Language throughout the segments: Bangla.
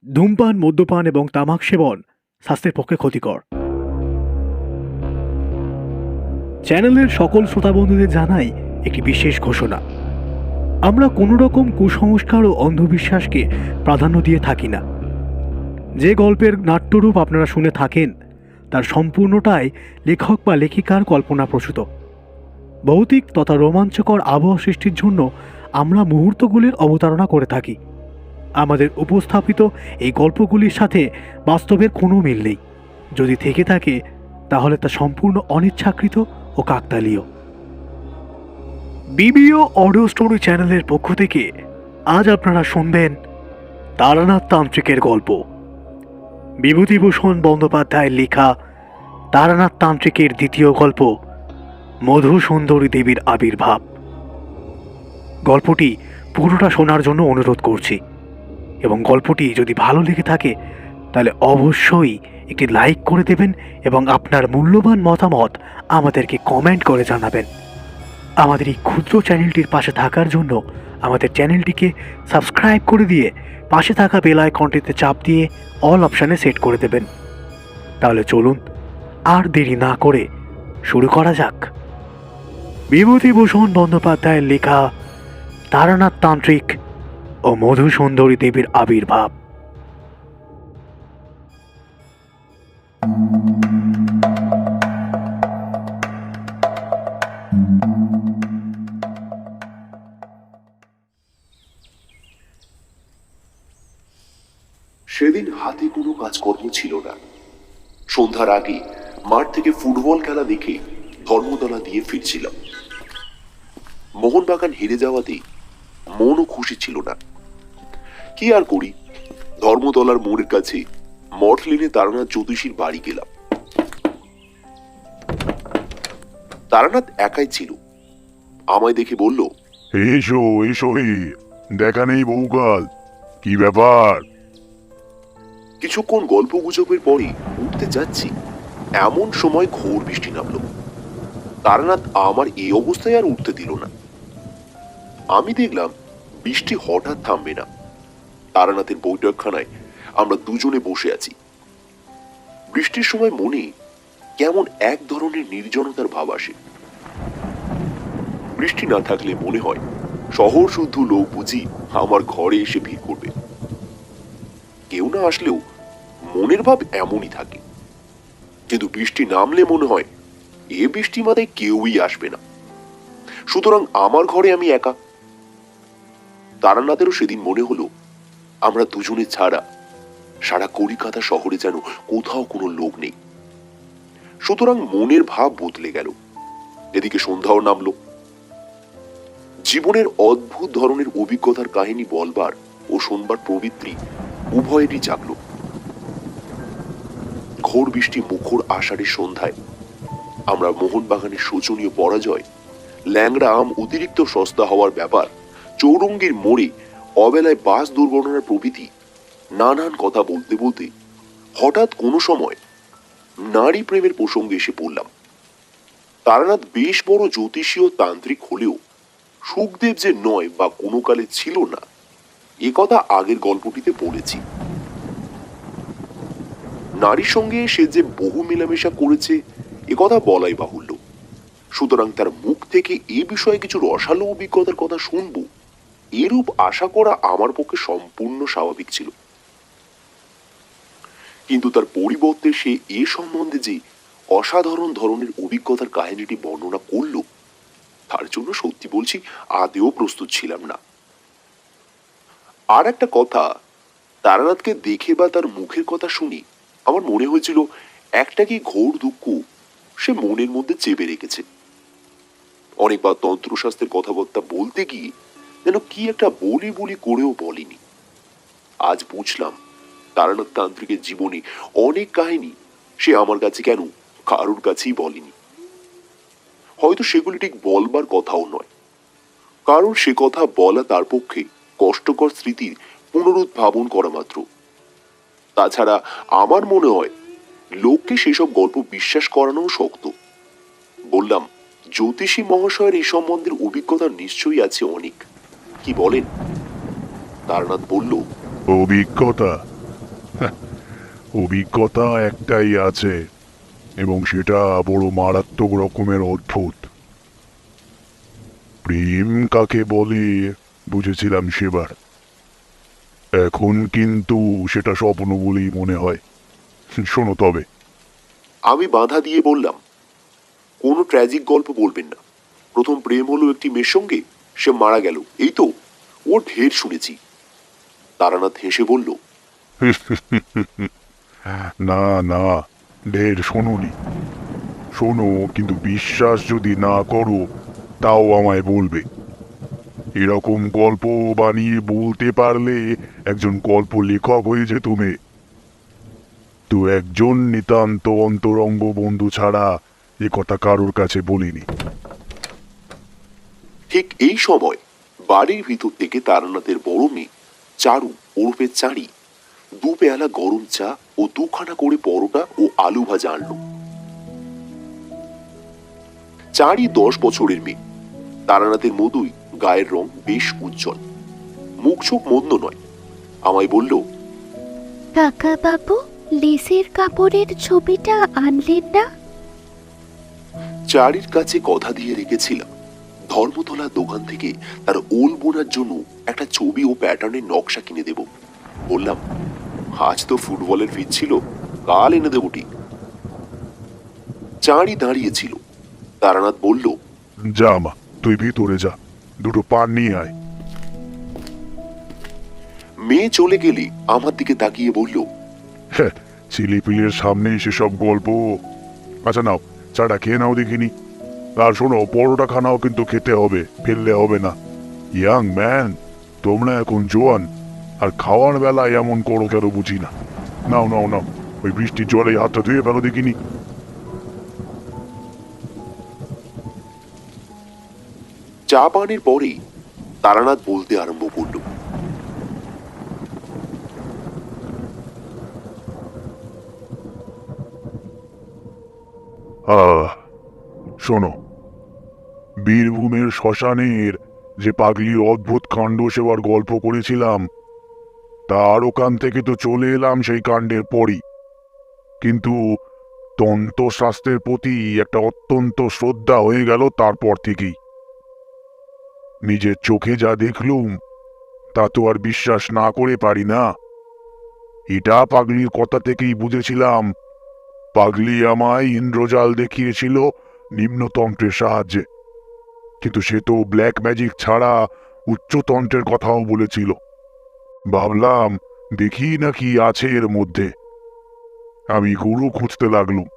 ধূমপান, মদ্যপান এবং তামাক সেবন স্বাস্থ্যের পক্ষে ক্ষতিকর। চ্যানেলের সকল শ্রোতা বন্ধুদের জানাই একটি বিশেষ ঘোষণা। আমরা কোনো রকম কুসংস্কার ও অন্ধবিশ্বাসকে প্রাধান্য দিয়ে থাকি না। যে গল্পের নাট্যরূপ আপনারা শুনে থাকেন তার সম্পূর্ণটাই লেখক বা লেখিকার কল্পনাপ্রসূত। ভৌতিক তথা রোমাঞ্চকর আবহাওয়া সৃষ্টির জন্য আমরা মুহূর্তগুলির অবতারণা করে থাকি। আমাদের উপস্থাপিত এই গল্পগুলির সাথে বাস্তবের কোনো মিল নেই। যদি থেকে থাকে তাহলে তা সম্পূর্ণ অনিচ্ছাকৃত ও কাকতালীয়। বিবিও অডিও স্টোরি চ্যানেলের পক্ষ থেকে আজ আপনারা শুনবেন তারানাথ তান্ত্রিকের গল্প। বিভূতিভূষণ বন্দ্যোপাধ্যায়ের লেখা তারানাথ তান্ত্রিকের দ্বিতীয় গল্প, মধু সুন্দরী দেবীর আবির্ভাব। গল্পটি পুরোটা শোনার জন্য অনুরোধ করছি, এবং গল্পটি যদি ভালো লেগে থাকে তাহলে অবশ্যই একটি লাইক করে দেবেন এবং আপনার মূল্যবান মতামত আমাদেরকে কমেন্ট করে জানাবেন। আমাদের এই ক্ষুদ্র চ্যানেলটির পাশে থাকার জন্য আমাদের চ্যানেলটিকে সাবস্ক্রাইব করে দিয়ে পাশে থাকা বেল আইকনটিতে চাপ দিয়ে অল অপশানে সেট করে দেবেন। তাহলে চলুন আর দেরি না করে শুরু করা যাক। বিভূতিভূষণ বন্দ্যোপাধ্যায়ের লেখা তারানাথ তান্ত্রিক ও মধু সুন্দরী দেবীর আবির্ভাব। সেদিন হাতে কোনো কাজকর্ম ছিল না। সন্ধ্যার আগে মাঠ থেকে ফুটবল খেলা দেখে ধর্মতলা দিয়ে ফিরছিলাম। মোহনবাগান হেরে যাওয়াতে মনও খুশি ছিল না। কি আর করি, ধর্মতলার মোড়ের কাছে মঠ লেনে তারানাথ জ্যোতিষীর বাড়ি গেলাম। তারানাথ একাই ছিল। আমায় দেখে বলল, এসো এসো, দেখা নেই বহুকাল, কি ব্যাপার? কিছুক্ষণ গল্প গুজবের পরে উঠতে যাচ্ছি, এমন সময় ঘোর বৃষ্টি নামলো। তারানাথ আমার এই অবস্থায় আর উঠতে দিল না। আমি দেখলাম বৃষ্টি হঠাৎ থামবে না। তারানাথের বৈঠকখানায় আমরা দুজনে বসে আছি। বৃষ্টির সময় মনে কেমন এক ধরনের নির্জনতার ভাব আসে। বৃষ্টি না থাকলে মনে হয় শহর শুদ্ধ লোক বুঝি আমার ঘরে এসে ভিড় করবে। কেউ না আসলেও মনের ভাব এমনই থাকে, কিন্তু বৃষ্টি নামলে মনে হয় এ বৃষ্টি মাথায় কেউই আসবে না, সুতরাং আমার ঘরে আমি একা। তারানাথেরও সেদিন মনে হলো আমরা দুজনে ছাড়া সারা কলিকাতা শহরে যেন কোথাও কোনো লোক নেই। সুতরাং মনের ভাব বদলে গেল। এদিকে সন্ধ্যাও নামলো। জীবনের অদ্ভুত ধরনের অভিজ্ঞতার কাহিনী বলবার ও শোনবার প্রবৃত্তি উভয়েরই জাগলো। ঘোর বৃষ্টি মুখর আষাঢ়ের সন্ধ্যায় আমরা মোহনবাগানের শোচনীয় পরাজয়, ল্যাংড়া আম অতিরিক্ত সস্তা হওয়ার ব্যাপার, চৌরঙ্গীর মোড়ে অবেলায় বাস দুর্ঘটনার প্রভৃতি নানান কথা বলতে বলতে হঠাৎ কোনো সময় নারী প্রেমের প্রসঙ্গে এসে পড়লাম। তারানাথ বেশ বড় জ্যোতিষী ও তান্ত্রিক হলেও সুখদেব যে নয় বা কোনো কালে ছিল না, এ কথা আগের গল্পটিতে বলেছি। নারীর সঙ্গে সে যে বহু মেলামেশা করেছে এ কথা বলাই বাহুল্য। সুতরাং তার মুখ থেকে এ বিষয়ে কিছু রসালো অভিজ্ঞতার কথা শুনবো, এরূপ আশা করা আমার পক্ষে সম্পূর্ণ স্বাভাবিক ছিল। কিন্তু তার পরিবর্তে সে এ সম্বন্ধে যে অসাধারণ ধরনের অভিজ্ঞতার কাহিনীটি বর্ণনা করল, তার জন্য সত্যি বলছি আদেও প্রস্তুত ছিলাম না। আর একটা কথা, তারানাথকে দেখে বা তার মুখের কথা শুনি আমার মনে হয়েছিল একটা কি ঘোর দুঃখ সে মনের মধ্যে চেপে রেখেছে। অনেকবার তন্ত্রশাস্ত্রের কথাবার্তা বলতে গিয়ে যেন কি একটা বলি বলি করেও বলেনি। আজ বুঝলাম তারানাথ তান্ত্রিকের জীবনে অনেক কাহিনী সে আমার কাছে কেন কারোর কাছেই বলেনি। হয়তো সেগুলি ঠিক বলবার কথাও নয়, কারণ সে কথা বলা তার পক্ষে কষ্টকর স্মৃতির পুনরুদ্ভাবন করা মাত্র। তাছাড়া আমার মনে হয় লোককে সেসব গল্প বিশ্বাস করানো শক্ত। বললাম, জ্যোতিষী মহাশয়ের এই সম্বন্ধের অভিজ্ঞতা নিশ্চয়ই আছে অনেক, কি বলেন? তারানাথ বলল, অভিজ্ঞতা? অভিজ্ঞতা একটাই আছে, এবং সেটা বড় মারাত্মক রকমের অদ্ভুত। প্রেম কাকে বলে বুঝেছিলাম সেবার, এখন কিন্তু সেটা স্বপ্ন বলেই মনে হয়। শোনো তবে। আমি বাধা দিয়ে বললাম, কোনো ট্র্যাজিক গল্প বলবেন না। প্রথম প্রেম হলো একটি মেয়ের সঙ্গে, সে মারা গেল, এই তো। ওর ঢের শুনেছি। তারানাথ হেসে বলল, না না, ঢের শোনোনি। শোনো, কিন্তু বিশ্বাস যদি না করো তাও আমায় বলবে। এরকম গল্প বানিয়ে বলতে পারলে একজন গল্প লেখক হয়ে যেত মেয়ে। তো একজন নিতান্ত অন্তরঙ্গ বন্ধু ছাড়া এ কথা কারোর কাছে বলিনি। ঠিক এই সময় বাড়ির ভিতর থেকে তারানাথের বড় মেয়ে চারু ওরফে চাঁড়ি 2 পেয়ালা গরম চা ও 2খানা করে পরোটা ও আলু ভাজা আনলো। চাঁড়ি 10 বছরের মেয়ে। তারানাথের মতোই গায়ের রং বেশ উজ্জ্বল, মুখ চোখ মন্দ নয়। আমায় বলল, কাকা বাবু, লেসের কাপড়ের ছবিটা আনলেন না? চাঁড়ির কাছে কথা দিয়ে রেখেছিলাম ধর্মতলা দোকান থেকে তার ওল বোনার জন্য একটা ছবি ও প্যাটার্নের নকশা কিনে দেব। বললাম, আজ তো ফুটবলের ফিট ছিল, কাল এনে দেবো ঠিক। চাঁড়ি দাঁড়িয়েছিল। তারানাথ বলল, যা মা, তুই ভিতরে যা, দুটো পান নিয়ে আয়। মেয়ে চলে গেলে আমার দিকে তাকিয়ে বলল, হ্যাঁ, ছেলেপিলের সামনে সেসব গল্প। আচ্ছা নাও, চাটা খেয়ে নাও দেখিনি। আর শোনো, পরোটা খানাও কিন্তু খেতে হবে, ফেললে হবে না। ইয়াং ম্যান, তোমরা এখন জোয়ান, আর খাওয়ার বেলায় এমন করো কেন বুঝি না। নাও নাও নাও, ওই বৃষ্টির জলে হাতটা ধুয়ে ফেলো দেখিনি। চা পানের পরেই তারানাথ বলতে আরম্ভ করল, শোনো, বীরভূমের শ্মশানের যে পাগলির অদ্ভুত কাণ্ড সেবার গল্প করেছিলাম, তার ওখান থেকে তো চলে এলাম সেই কাণ্ডের পরই। কিন্তু তন্ত্রশাস্ত্রের প্রতি একটা অত্যন্ত শ্রদ্ধা হয়ে গেল তারপর থেকেই। নিজের চোখে যা দেখলুম তা তো আর বিশ্বাস না করে পারি না। এটা পাগলির কথা থেকেই বুঝেছিলাম। পাগলি আমায় ইন্দ্রজাল দেখিয়েছিল নিম্নতন্ত্রের সাহায্যে, কিন্তু সে তো ব্ল্যাক ম্যাজিক ছাড়া উচ্চতন্ত্রের কথাও বলেছিল। ভাবলাম দেখি নাকি আছে এর মধ্যে। আমি গুরু খুঁজতে লাগলুম।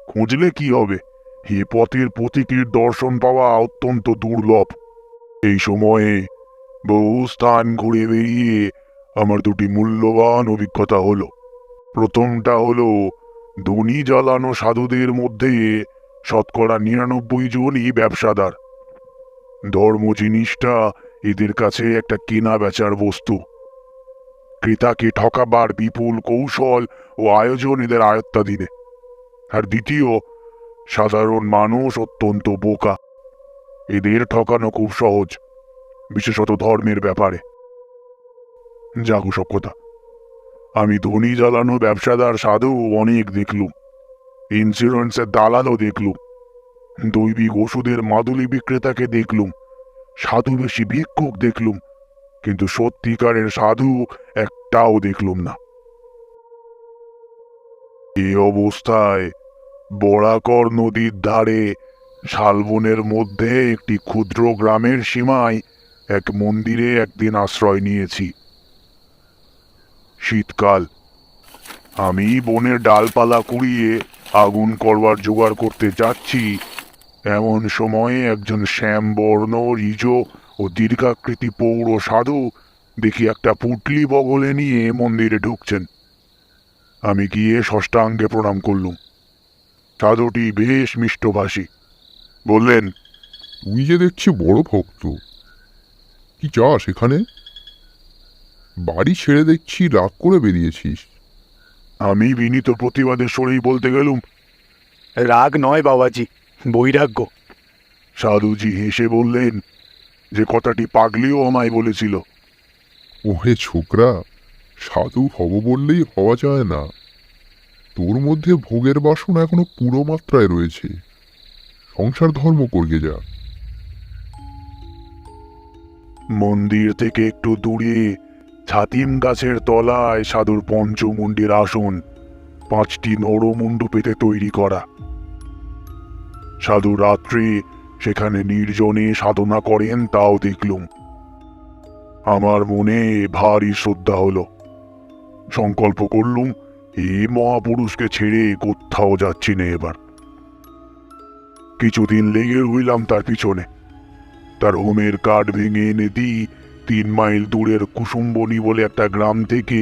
খুঁজলে কি হবে, এ পথের প্রতীকীর দর্শন পাওয়া অত্যন্ত দুর্লভ। এই সময়ে বহু স্থান ঘুরে বেরিয়ে আমার দুটি মূল্যবান অভিজ্ঞতা হলো। প্রথমটা হলো, ধনী জ্বালানো সাধুদের মধ্যে 99% জনই ব্যবসাদার। ধর্ম জিনিসটা এদের কাছে একটা কেনা বেচার বস্তু। ক্রেতাকে ঠকাবার বিপুল কৌশল ও আয়োজন এদের আয়ত্তাধীনে। আর দ্বিতীয়, সাধারণ মানুষ অত্যন্ত বোকা। এদের ঠকানো খুব সহজ, বিশেষত ধর্মের ব্যাপারে। যাক সব কথা, আমি ধনী জ্বালানো ব্যবসাদার সাধু অনেক দেখলুম, ইন্স্যুরেন্সের দালালও দেখলুম, দৈবিক ওষুধের মাদুলি বিক্রেতাকে দেখলুম, সাধু বেশি ভিক্ষুক দেখলুম, কিন্তু সত্যিকারের সাধু একটাও দেখলুম না। এ অবস্থায় বরাকর নদীর ধারে শালবনের মধ্যে একটি ক্ষুদ্র গ্রামের সীমায় এক মন্দিরে একদিন আশ্রয় নিয়েছি। শীতকাল। আমি বনের ডালপালা কুড়িয়ে আগুন করবার জোগাড় করতে যাচ্ছি, এমন সময়ে একজন শ্যামবর্ণ রিজ ও দীর্ঘাকৃতি পৌর সাধু দেখি একটা পুটলি বগলে নিয়ে মন্দিরে ঢুকছেন। আমি গিয়ে ষষ্ঠাঙ্গে প্রণাম করলুম। সাধুটি বেশ মিষ্টভাষী। বললেন, তুই যে দেখছি বড় ভক্ত, কি চাস এখানে? বাড়ি ছেড়ে দেখছি রাগ করে বেরিয়েছিস। আমি বিনীত প্রতিবাদের স্বরেই বলতে গেলুম, রাগ নয় বাবাজি, বৈরাগ্য। সাধুজি হেসে বললেন, যে কথাটি পাগলিও আমায় বলেছিল। ওহে ছোকরা, সাধু হব বললেই হওয়া যায় না। তোর মধ্যে ভোগের বাসনা এখনো পুরো মাত্রায় রয়েছে। সংসার ধর্ম করগে যা। মন্দির থেকে একটু দূরে ছাতিম গাছের তলায় সাধুর পঞ্চমুণ্ডির আসন 5টি নরমুণ্ড পেতে তৈরি করা। সাধু রাত্রে সেখানে নির্জনে সাধনা করেন, তাও দেখলুম। আমার মনে ভারী শ্রদ্ধা হলো। সংকল্প করলুম, এই মহাপুরুষকে ছেড়ে কোথাও যাচ্ছি না এবার। কিছুদিন লেগে রইলাম তার পিছনে। তার হোমের কাঠ ভেঙে এনে দিই 3 মাইল দূরের কুসুম্বনি বলে একটা গ্রাম থেকে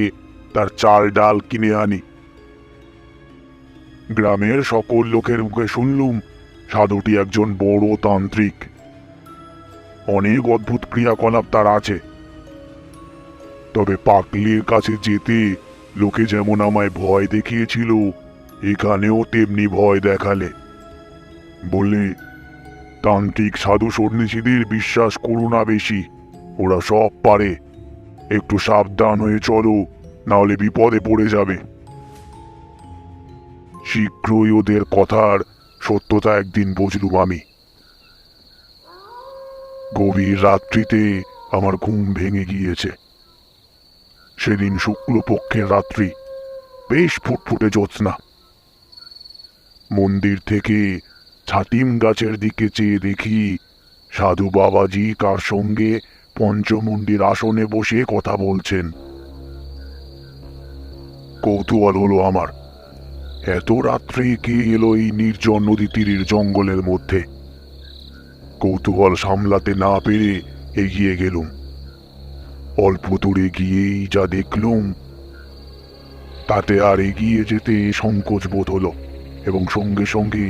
তার চাল ডাল কিনে আনি। গ্রামের সকল লোকের মুখে শুনলুম সাধুটি একজন বড় তান্ত্রিক। অনেক অদ্ভুত ক্রিয়াকলাপ তার আছে। তবে পাকলির কাছে যেতে লোকে যেমন আমায় ভয় দেখিয়েছিল, এখানেও তেমনি ভয় দেখালে। বললে, তান্ত্রিক সাধু সন্ন্যাসীদের বিশ্বাস করো না বেশি, ওরা সব পারে। একটু সাবধান হয়ে চলো, নাহলে বিপদে পড়ে যাবে। শীঘ্রই ওদের কথার সত্যতা একদিন বুঝলুম আমি। গভীর রাত্রিতে আমার ঘুম ভেঙে গিয়েছে। সেদিন শুক্লপক্ষের রাত্রি, বেশ ফুটফুটে জ্যোৎস্না। মন্দির থেকে ছাতিম গাছের দিকে চেয়ে দেখি সাধু বাবাজি কার সঙ্গে পঞ্চমুণ্ডির আসনে বসে কথা বলছেন। কৌতূহল হলো আমার, এত রাত্রে কে এলো এই নির্জন নদী তীরের জঙ্গলের মধ্যে। কৌতূহল সামলাতে না পেরে এগিয়ে গেলুম। অল্প দূরে গিয়েই যা দেখলুম, তাতে আর এগিয়ে যেতে সংকোচ বোধ হলো এবং সঙ্গে সঙ্গে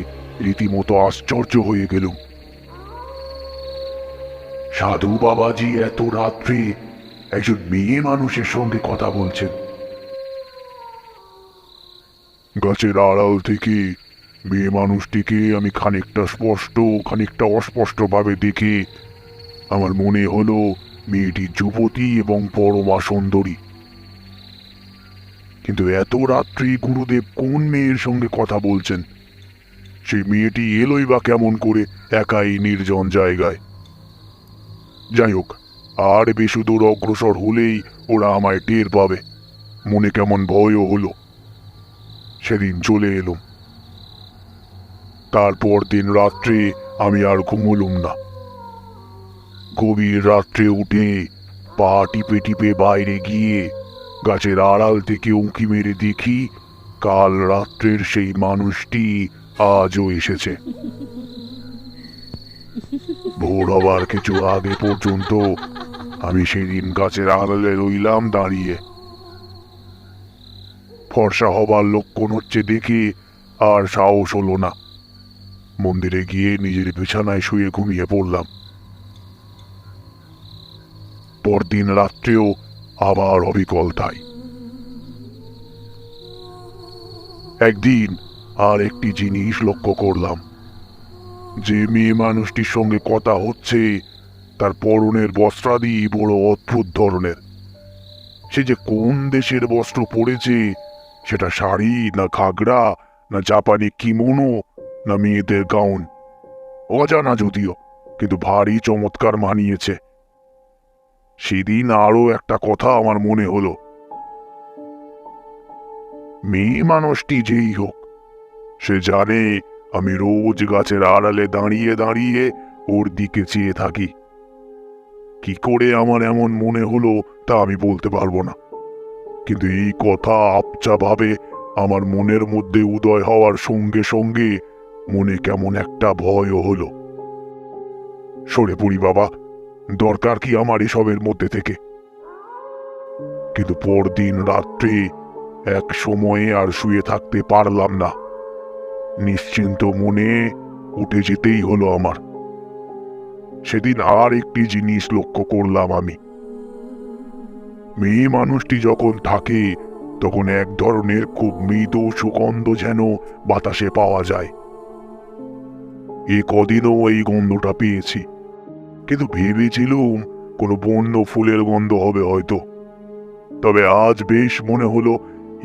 রীতিমতো আশ্চর্য হয়ে গেলুম। সাধু বাবাজি এত রাত্রে একজন মেয়ে মানুষের সঙ্গে কথা বলছেন। গাছের আড়াল থেকে মেয়ে মানুষটিকে আমি খানিকটা স্পষ্ট খানিকটা অস্পষ্ট ভাবে দেখে আমার মনে হলো মেয়েটি যুবতী এবং পরমা সুন্দরী। কিন্তু এত রাত্রি গুরুদেব কোন মেয়ের সঙ্গে কথা বলছেন? সেই মেয়েটি এলোই বা কেমন করে একাই নির্জন জায়গায়? যাই হোক, আর বেশি দূর অগ্রসর হলেই ওরা আমায় টের পাবে। মনে কেমন ভয়ও হলো। সেদিন চলে এলুম। তারপর দিন রাত্রে আমি আর ঘুমলুম না। গভীর রাত্রে উঠে পা টিপে টিপে বাইরে গিয়ে গাছের আড়াল থেকে উঁকি মেরে দেখি কাল রাত্রের সেই মানুষটি আজও এসেছে। ভোর হবার কিছু আগে পর্যন্ত আমি সেদিন গাছের আড়ালে রইলাম দাঁড়িয়ে। ফর্সা হবার লক্ষণ হচ্ছে দেখে আর সাহস হলো না। মন্দিরে গিয়ে নিজের বিছানায় শুয়ে ঘুমিয়ে পড়লাম। পরদিন রাত্রেও আবার অবিকল তাই। একদিন আর একটি জিনিস লক্ষ্য করলাম। যে মেয়ে মানুষটির সঙ্গে কথা হচ্ছে তার পরনের বস্ত্রাদি বড় অদ্ভুত ধরনের। সে যে কোন দেশের বস্ত্র পরেছে, সেটা শাড়ি না ঘাগরা না জাপানি কিমোনো না মেয়েদের গাউন, অজানা যদিও, কিন্তু ভারী চমৎকার মানিয়েছে। সেদিন আরো একটা কথা আমার মনে হলো। মেয়ে মানুষটি যেই হোক, সে জানে আমি রোজ গাছের আড়ালে দাঁড়িয়ে দাঁড়িয়ে ওর দিকে চেয়ে থাকি। কি করে আমার এমন মনে হলো তা আমি বলতে পারবো না, কিন্তু এই কথা আপচা ভাবে আমার মনের মধ্যে উদয় হওয়ার সঙ্গে সঙ্গে মনে কেমন একটা ভয়ও হলো। সরে পড়ি বাবা, দরকার কি আমার এসবের মধ্যে থেকে? কিন্তু পরদিন রাত্রে এক সময়ে আর শুয়ে থাকতে পারলাম না। নিশ্চিন্ত মনে উঠে যেতেই হলো আমার। সেদিন আর একটি জিনিস লক্ষ্য করলাম আমি। মেয়ে মানুষটি যখন থাকে তখন এক ধরনের খুব মৃদু সুগন্ধ যেন বাতাসে পাওয়া যায়। এ কদিনও এই গন্ধটা পেয়েছি, কিন্তু ভেবেছিলুম কোনো বন্য ফুলের গন্ধ হবে হয়তো। তবে আজ বেশ মনে হলো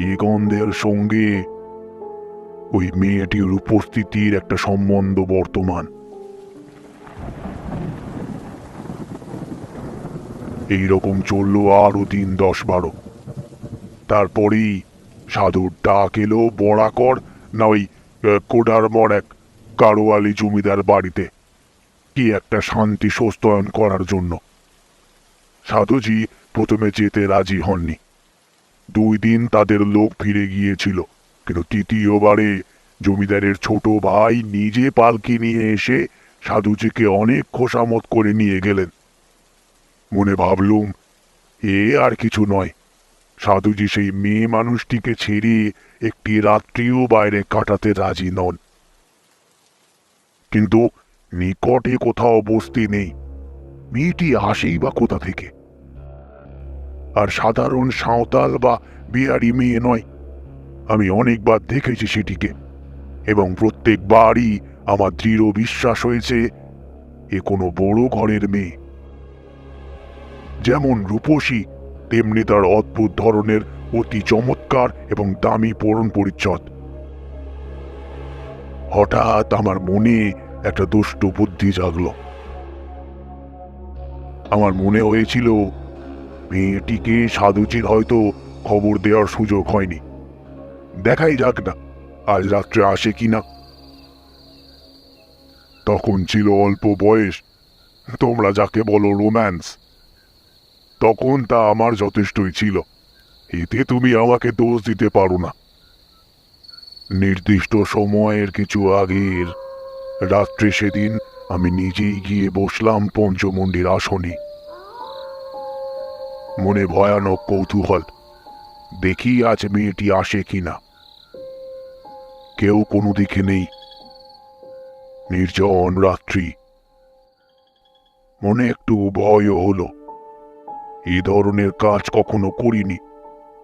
এ গন্ধের সঙ্গে ওই মেয়েটির উপস্থিতির একটা সম্বন্ধ বর্তমান। এইরকম চললো আরো দিন 10-12। তারপরেই সাধুর ডাক এলো বরাকর না ওই কোডারমর এক কারোয়ালি জমিদার বাড়িতে কি একটা শান্তি সস্তয়ন করার জন্য। সাধুজি প্রথমে যেতে রাজি হননি। 2 দিন তাদের লোক ফিরে গিয়েছিল, কিন্তু তৃতীয়বারে জমিদারের ছোট ভাই নিজে পালকি নিয়ে এসে সাধুজিকে অনেক খোসামত করে নিয়ে গেলেন। মনে ভাবলুম এ আর কিছু নয়, সাধুজি সেই মেয়ে মানুষটিকে ছেড়ে একটি রাত্রিও বাইরে কাটাতে রাজি নন। কিন্তু নিকটে কোথাও বসতি নেই, মেয়েটি আসেই বা কোথা থেকে? আর সাধারণ সাঁওতাল বা বিহারি মেয়ে নয়। আমি অনেকবার দেখেছি সেটিকে, এবং প্রত্যেকবারই আমার দৃঢ় বিশ্বাস হয়েছে এ কোনো বড় ঘরের মেয়ে। যেমন রূপসী, তেমনি তার অদ্ভুত ধরনের অতি চমৎকার এবং দামি পরন পরিচ্ছদ। হঠাৎ আমার মনে একটা দুষ্ট বুদ্ধি জাগল। আমার মনে হয়েছিল মেয়েটিকে সাধুজির হয়তো খবর দেওয়ার সুযোগ হয়নি। দেখাই যাক না আজ রাত্রে আসে কিনা। তখন ছিল অল্প বয়স, তোমরা যাকে বলো রোম্যান্স। তখন তা আমার যথেষ্টই ছিল, এতে তুমি আমাকে দোষ দিতে পারো না। নির্দিষ্ট সময়ের কিছু আগের রাত্রে সেদিন আমি নিজেই গিয়ে বসলাম পঞ্চমুণ্ডির আসনে। মনে ভয়ানক কৌতূহল, দেখি আজ মেয়েটি আসে কিনা। কেউ কোনো দিকে নেই, নির্জন রাত্রি। মনে একটু ভয়ও হলো, এ ধরনের কাজ কখনো করিনি,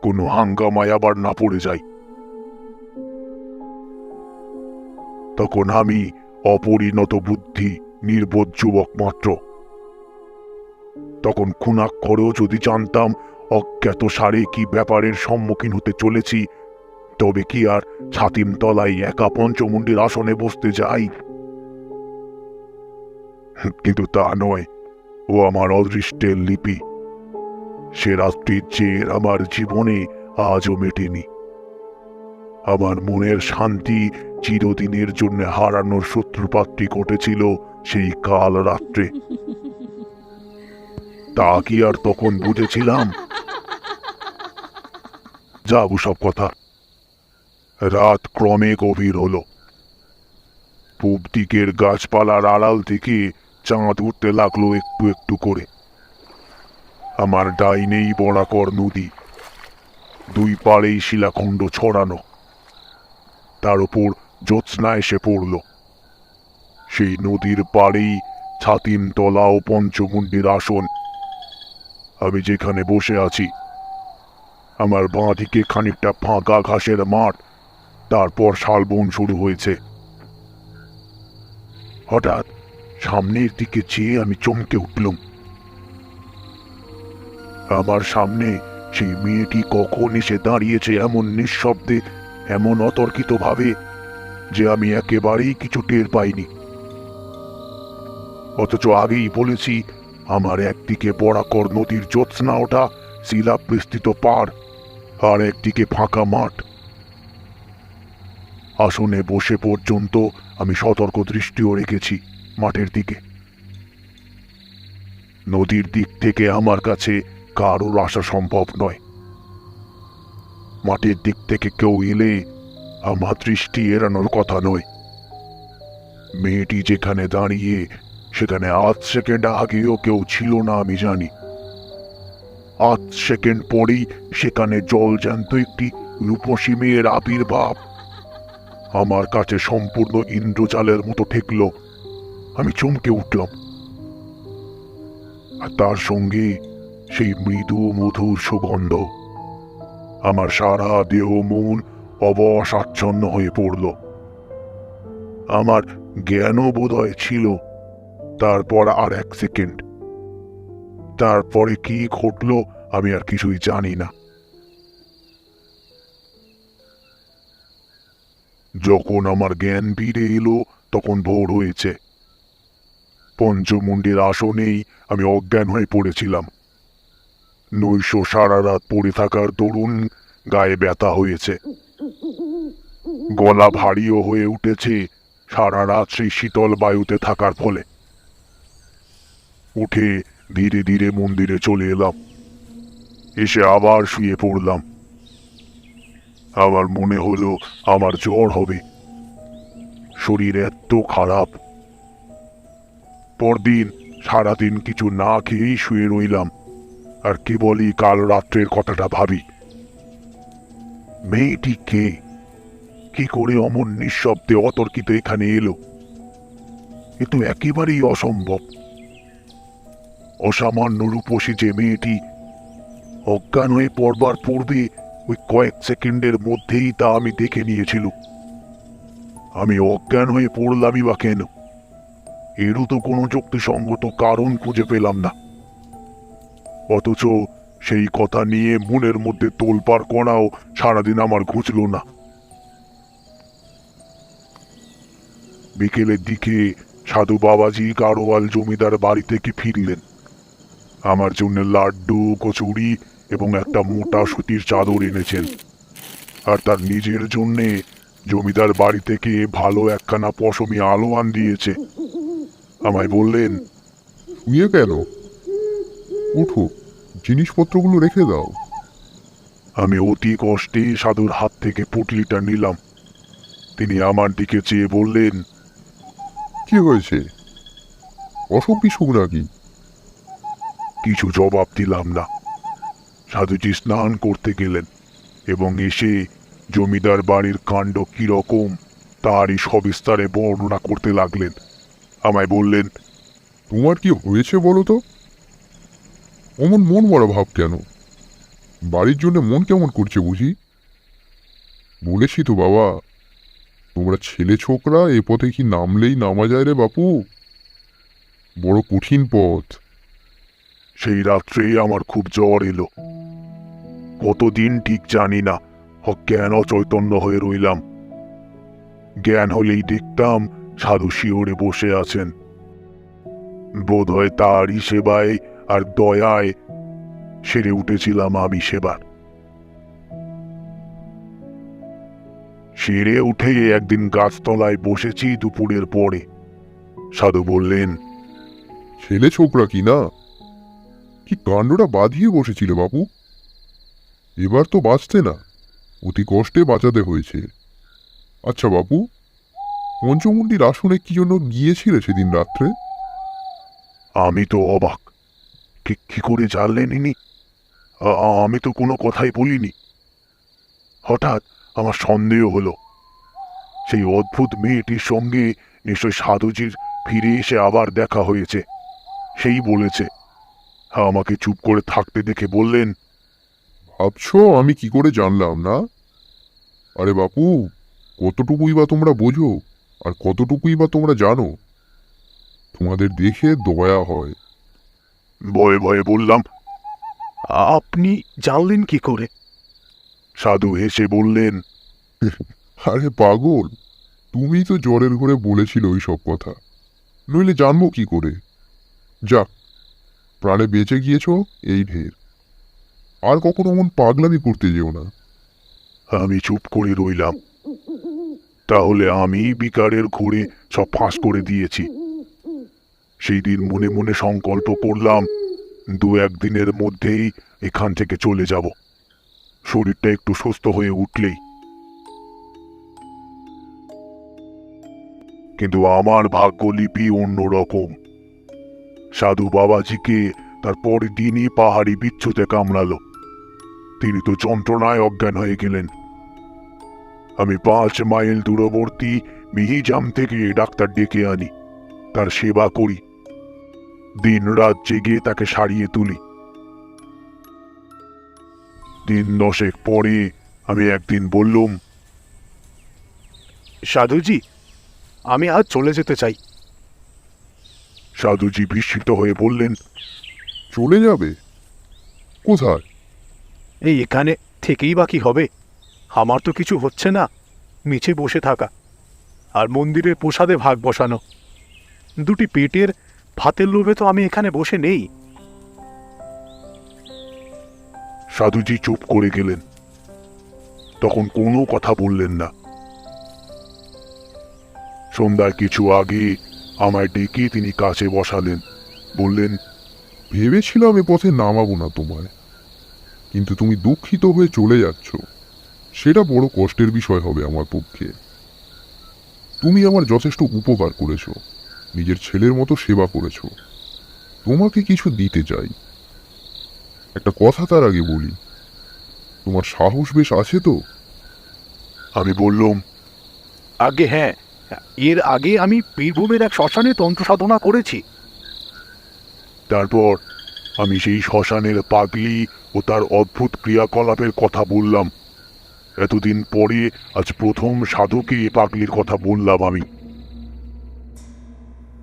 কোনো হাঙ্গামায় আবার না পড়ে যাই। তখন আমি অপরিণত বুদ্ধি নির্বোধ যুবক মাত্র। তখন খুনাক্ষরেও যদি জানতাম অজ্ঞাত সারে কি ব্যাপারের সম্মুখীন হতে চলেছি, তবে কি আর ছাতিম তলায় একা পঞ্চমুণ্ডির আসনে বসতে যাই? কিন্তু তা নয়, ও আমার অদৃষ্টের লিপি। সে রাত্রির জের আমার জীবনে আজও মেটেনি। আমার মনের শান্তি চিরদিনের জন্য হারানোর সূত্রপাতটি ঘটেছিল সেই কাল রাত্রে। তা কি আর তখন বুঝেছিলাম? যাব সব কথা। রাত ক্রমে গভীর হলো। পূব দিকের গাছপালার আড়াল থেকে চাঁদ উঠতে লাগলো একটু একটু করে। আমার ডাইনেই বরাকর নদী, 2 পাড়েই শিলাখণ্ড ছড়ানো। তার উপর জ্যোৎস্না এসে পড়ল। সেই নদীর পাড়েই ছাতিম তলা ও পঞ্চমুণ্ডির আসন। আমি যেখানে বসে আছি, আমার বাঁ দিকে খানিকটা ফাঁকা ঘাসের মাঠ, তারপর শালবন শুরু হয়েছে। হঠাৎ সামনের দিকে চেয়ে আমি চমকে উঠলুম। আমার সামনে সেই মেয়েটি কখন এসে দাঁড়িয়েছে এমন নিঃশব্দে, এমন অতর্কিত ভাবে যে আমি একেবারেই কিছু টের পাইনি। অথচ আগেই বলেছি আমার একদিকে বরাকর নদীর জ্যোৎস্না ওঠা শিলাবিস্তৃত পাড়, আর একদিকে ফাঁকা মাঠ। আসনে বসে পর্যন্ত আমি সতর্ক দৃষ্টিও রেখেছি মাঠের দিকে। নদীর দিক থেকে আমার কাছে কারোর আসা সম্ভব নয়। মাঠের দিক থেকে কেউ এলে আমার দৃষ্টি এড়ানোর কথা নয়। মেয়েটি যেখানে দাঁড়িয়ে সেখানে 8 সেকেন্ড আগেও কেউ ছিল না আমি জানি। 8 সেকেন্ড পরেই সেখানে জলজ্যান্ত একটি রূপসী মেয়ের আবির্ভাব আমার কাছে সম্পূর্ণ ইন্দ্রজালের মতো ঠেকল। আমি চমকে উঠলাম। আর তার সঙ্গে সেই মৃদু মধুর সুগন্ধ। আমার সারা দেহ মন অবসাচ্ছন্ন হয়ে পড়ল। আমার জ্ঞানও বোধহয় ছিল। তারপর আর 1 সেকেন্ড। তারপরে কি ঘটল আমি আর কিছুই জানি না। যখন আমার জ্ঞান ফিরে এলো তখন ভোর হয়েছে। পঞ্চমুণ্ডের আসনেই আমি অজ্ঞান হয়ে পড়েছিলাম। নৈশ সারা রাত পড়ে থাকার দরুন গায়ে ব্যথা হয়েছে, গলা ভারীও হয়ে উঠেছে সারা রাত সেই শীতল বায়ুতে থাকার ফলে। উঠে ধীরে ধীরে মন্দিরে চলে এলাম। এসে আবার শুয়ে পড়লাম। আমার মনে হলো আমার জ্বর হবে। শরীর এত খারাপ। পরদিন সারাদিন কিছু না খেয়েই শুয়ে রইলাম, আর কেবলই কাল রাত্রের কথাটা ভাবি। মেয়েটি কে? কি করে অমন নিঃশব্দে অতর্কিত এখানে এলো? এ তো একেবারেই অসম্ভব। অসামান্য রূপসী যে মেয়েটি, অজ্ঞান হয়ে পড়বার পূর্বে ওই কয়েক সেকেন্ডের মধ্যেই তা আমি দেখে নিয়েছিল। আমি অজ্ঞান হয়ে পড়লামই বা কেন? এরও তো কোনো যুক্তিসঙ্গত কারণ খুঁজে পেলাম না। অথচ সেই কথা নিয়ে মনের মধ্যে তোলপাড় করাও সারাদিন আমার ঘুচল না। বিকেলের দিকে সাধু বাবাজি গাড়োয়াল জমিদার বাড়ি থেকে ফিরলেন। আমার জন্য লাড্ডু, কচুরি এবং একটা মোটা সুতির চাদর এনেছেন, আর তার নিজের জন্যে জমিদার বাড়ি থেকে ভালো একখানা পশমি আলোয়ান দিয়েছে। আমায় বললেন, শুয়ে কেন? ওঠো, জিনিসপত্রগুলো রেখে দাও। আমি অতি কষ্টে সাধুর হাত থেকে পুটলিটা নিলাম। তিনি আমার দিকে চেয়ে বললেন, কি হয়েছে? অসুখ বিসুখ নাকি? কিছু জবাব দিলাম না। সাধুজি স্নান করতে গেলেন এবং এসে জমিদার বাড়ির কাণ্ড কিরকম তারই সবিস্তারে বর্ণনা করতে লাগলেন। আমায় বললেন, তোমার কি হয়েছে বলো তো? অমন মন মরা ভাব কেন? বাড়ির জন্য মন কেমন করছে বুঝি? বলেছি তো বাবা, তোমরা ছেলে ছোকরা এ পথে কি নামলেই নামা যায় রে বাপু। বড় কঠিন পথ। সেই রাত্রে আমার খুব জ্বর এলো। কতদিন ঠিক জানি না, অজ্ঞান অচৈতন্য হয়ে রইলাম। জ্ঞান হলেই দেখতাম সাধু শিওরে বসে আছেন। বোধহয় তারই সেবায় আর দয়ায় সেরে উঠেছিলাম আমি সেবার। সেরে উঠে একদিন গাছতলায় বসেছি দুপুরের পরে। সাধু বললেন, ছেলে ছোকরা কি না? কি কাণ্ডটা বাঁধিয়ে বসেছিলে বাপু? এবার তো বাঁচতে না, অতি কষ্টে বাঁচাতে হয়েছে। আচ্ছা বাপু, পঞ্চমুণ্ডির আসনে কি জন্য গিয়েছিলে সেদিন রাত্রে? আমি তো অবাক। কি করে জানলেন ইনি? আমি তো কোনো কথাই বলিনি। হঠাৎ আমার সন্দেহ হলো, সেই অদ্ভুত মেয়েটির সঙ্গে নিশ্চয় সাধুজির ফিরে এসে আবার দেখা হয়েছে। সেই বলেছে। আমাকে চুপ করে থাকতে দেখে বললেন, ভাবছো আমি কি করে জানলাম না? আরে বাপু, কতটুকুই বা তোমরা বোঝো আর কতটুকুই বা তোমরা জানো? তোমাদের দেখে দয়া হয়। ভয়ে ভয়ে বললাম, আপনি জানলেন কি করে? সাধু হেসে বললেন, আরে পাগল, তুমি তো জ্বরের ঘরে বলেছিলে ওই সব কথা, নইলে জানবো কি করে? যাক, প্রাণে বেঁচে গিয়েছো, এই ঢের। আর কখনো এমন পাগলামি করতে যেও না। আমি চুপ করে রইলাম। তাহলে আমি বিকারের ঘুরে সব ফাঁস করে দিয়েছি। সেই দিন মনে মনে সংকল্প করলাম, 2-1 দিনের মধ্যেই এখান থেকে চলে যাব, শরীরটা একটু সুস্থ হয়ে উঠলেই। কিন্তু আমার ভাগ্যলিপি অন্যরকম। সাধু বাবাজিকে তার পরের দিনই পাহাড়ি বিচ্ছুতে কামড়ালো। তিনি তো যন্ত্রণায় অজ্ঞান হয়ে গেলেন। আমি 5 মাইল দূরবর্তী মিহিজাম থেকে ডাক্তার ডেকে আনি, তার সেবা করি, দিন রাত জেগে তাকে সারিয়ে তুলি। দিন 10 পরে আমি একদিন বললুম, সাধুজি, আমি আজ চলে যেতে চাই। সাধুজি বিস্মিত হয়ে বললেন, চলে যাবে? কোথায়? এই এখানে থেকেই বা কি হবে? আমার তো কিছু হচ্ছে না, মিছে বসে থাকা আর মন্দিরের প্রসাদে ভাগ বসানো। দুটি পেটের ভাতের লোভে তো আমি এখানে বসে নেই। সাধুজি চুপ করে গেলেন, তখন কোনো কথা বললেন না। সন্ধ্যার কিছু আগে আমায় ডেকে তিনি কাছে বসালেন, বললেন, ভেবেছিলাম এ পথে নামাবো না তোমায়, কিন্তু তুমি দুঃখিত হয়ে চলে যাচ্ছ, সেটা বড় কষ্টের বিষয় হবে আমার পক্ষে। তুমি আমার যথেষ্ট উপকার করেছো, নিজের ছেলের মতো সেবা করেছো। তোমাকে কিছু দিতে চাই। একটা কথা তার আগে বলি, তোমার সাহস বেশ আছে তো? আমি বললুম, আগে হ্যাঁ, এর আগে আমি বীরভূমের এক শ্মশানে তন্ত্র সাধনা করেছি। তারপর আমি সেই শ্মশানের পাগলি ও তার অদ্ভুত ক্রিয়াকলাপের কথা বললাম। এতদিন পরে আজ প্রথম সাধুকে এ পাগলির কথা বললাম আমি।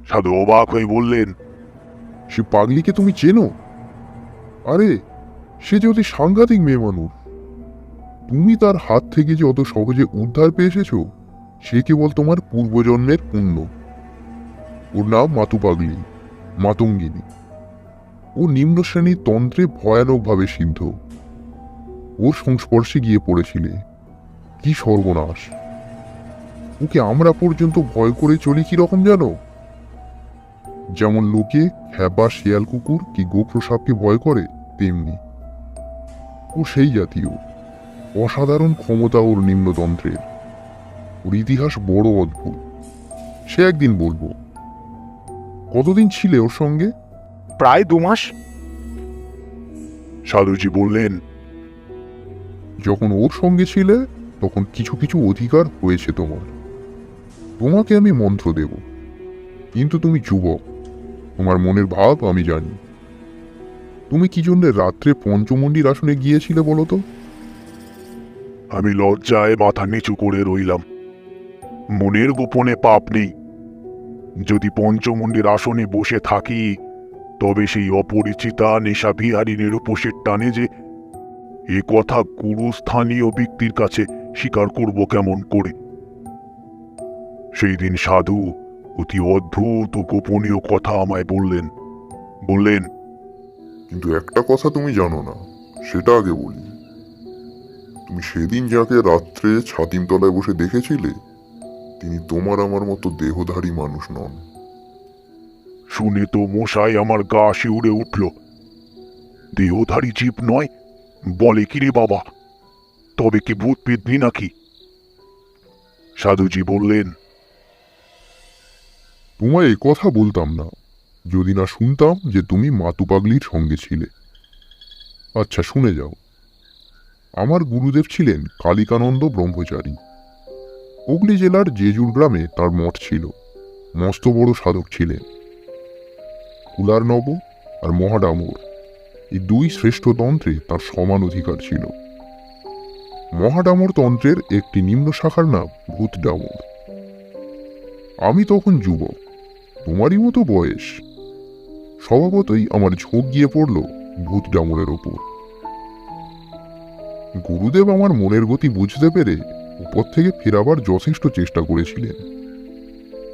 সাধু অবাক হয়ে বললেন, সে পাগলিকে তুমি চেনো? আরে, সে যে অতি সাংঘাতিক মেয়ে মানুষ। তুমি তার হাত থেকে যে অত সহজে উদ্ধার পেয়ে এসেছো, সে কেবল তোমার পূর্বজন্মের পুণ্য। ওর নাম মাতু পাগলি, মাতঙ্গিনী। ও নিম্ন শ্রেণীর তন্ত্রে ভয়ানকভাবে সিদ্ধ। ওর সংস্পর্শে গিয়ে পড়েছিলে, কি সর্বনাশ! ওকে আমরা পর্যন্ত ভয় করে চলি কি রকম জানো? যেমন লোকে হ্যাবা শিয়াল কুকুর কি গোখরো সাপকে ভয় করে, তেমনি ও সেই জাতীয়। অসাধারণ ক্ষমতা ওর নিম্নতন্ত্রের। ওর ইতিহাস বড় অদ্ভুত, সে একদিন বলবো। কতদিন ছিলে ওর সঙ্গে? প্রায় 2 মাস। সাধুজি বললেন, যখন ওর সঙ্গে ছিলে তখন কিছু কিছু অধিকার হয়েছে তোমার। তোমাকে আমি মন্ত্র দেব, কিন্তু তুমি যুবক, তোমার মনের ভাব আমি জানি। তুমি কি জন্য রাত্রে পঞ্চমন্ডির আসনে গিয়েছিলে বলো তো? আমি লজ্জায় মাথা নিচু করে রইলাম। মনের গোপনে পাপ নেই। যদি পঞ্চমন্ডির আসনে বসে থাকি, তবে সেই অপরিচিতা নেশা বিহারিনীর উপোসের টানে যে এ কথা গুরুস্থানীয় ব্যক্তির কাছে স্বীকার করব কেমন করে? সেই দিন সাধু অতি অদ্ভুত ও গোপনীয় কথা আমায় বললেন, কিন্তু একটা কথা তুমি জানো না, সেটা আগে বলি। তুমি সেদিন যাকে রাত্রে ছাতিমতলায় বসে দেখেছিলে, তিনি তোমার আমার মতো দেহধারী মানুষ নন। শুনে তো মশাই আমার গা শিউরে উঠল। দেহধারী জীব নয় বলে কি রে বাবা? তবে কি ভূত পেতনি নাকি? সাধুজি বললেন, তোমায় এ কথা বলতাম না যদি না শুনতাম যে তুমি মাতু পাগলির সঙ্গে ছিলে। আচ্ছা, শুনে যাও। আমার গুরুদেব ছিলেন কালিকানন্দ ব্রহ্মচারী। হুগলি জেলার জেজুর গ্রামে তার মঠ ছিল। মস্ত বড় সাধক ছিলেন। কুলারনব আর মহাডামর, এই 2 শ্রেষ্ঠ তন্ত্রে তার সমান অধিকার ছিল। মহাডামর তন্ত্রের একটি নিম্ন শাখার নাম ভূত ডামর। আমি তখন যুবক, তোমারই মতো বয়স। স্বভাবতই আমার ঝোঁক গিয়ে পড়ল ভূত ডামরের ওপর। গুরুদেব আমার মনের গতি বুঝতে পেরে উপর থেকে ফেরাবার যথেষ্ট চেষ্টা করেছিলেন,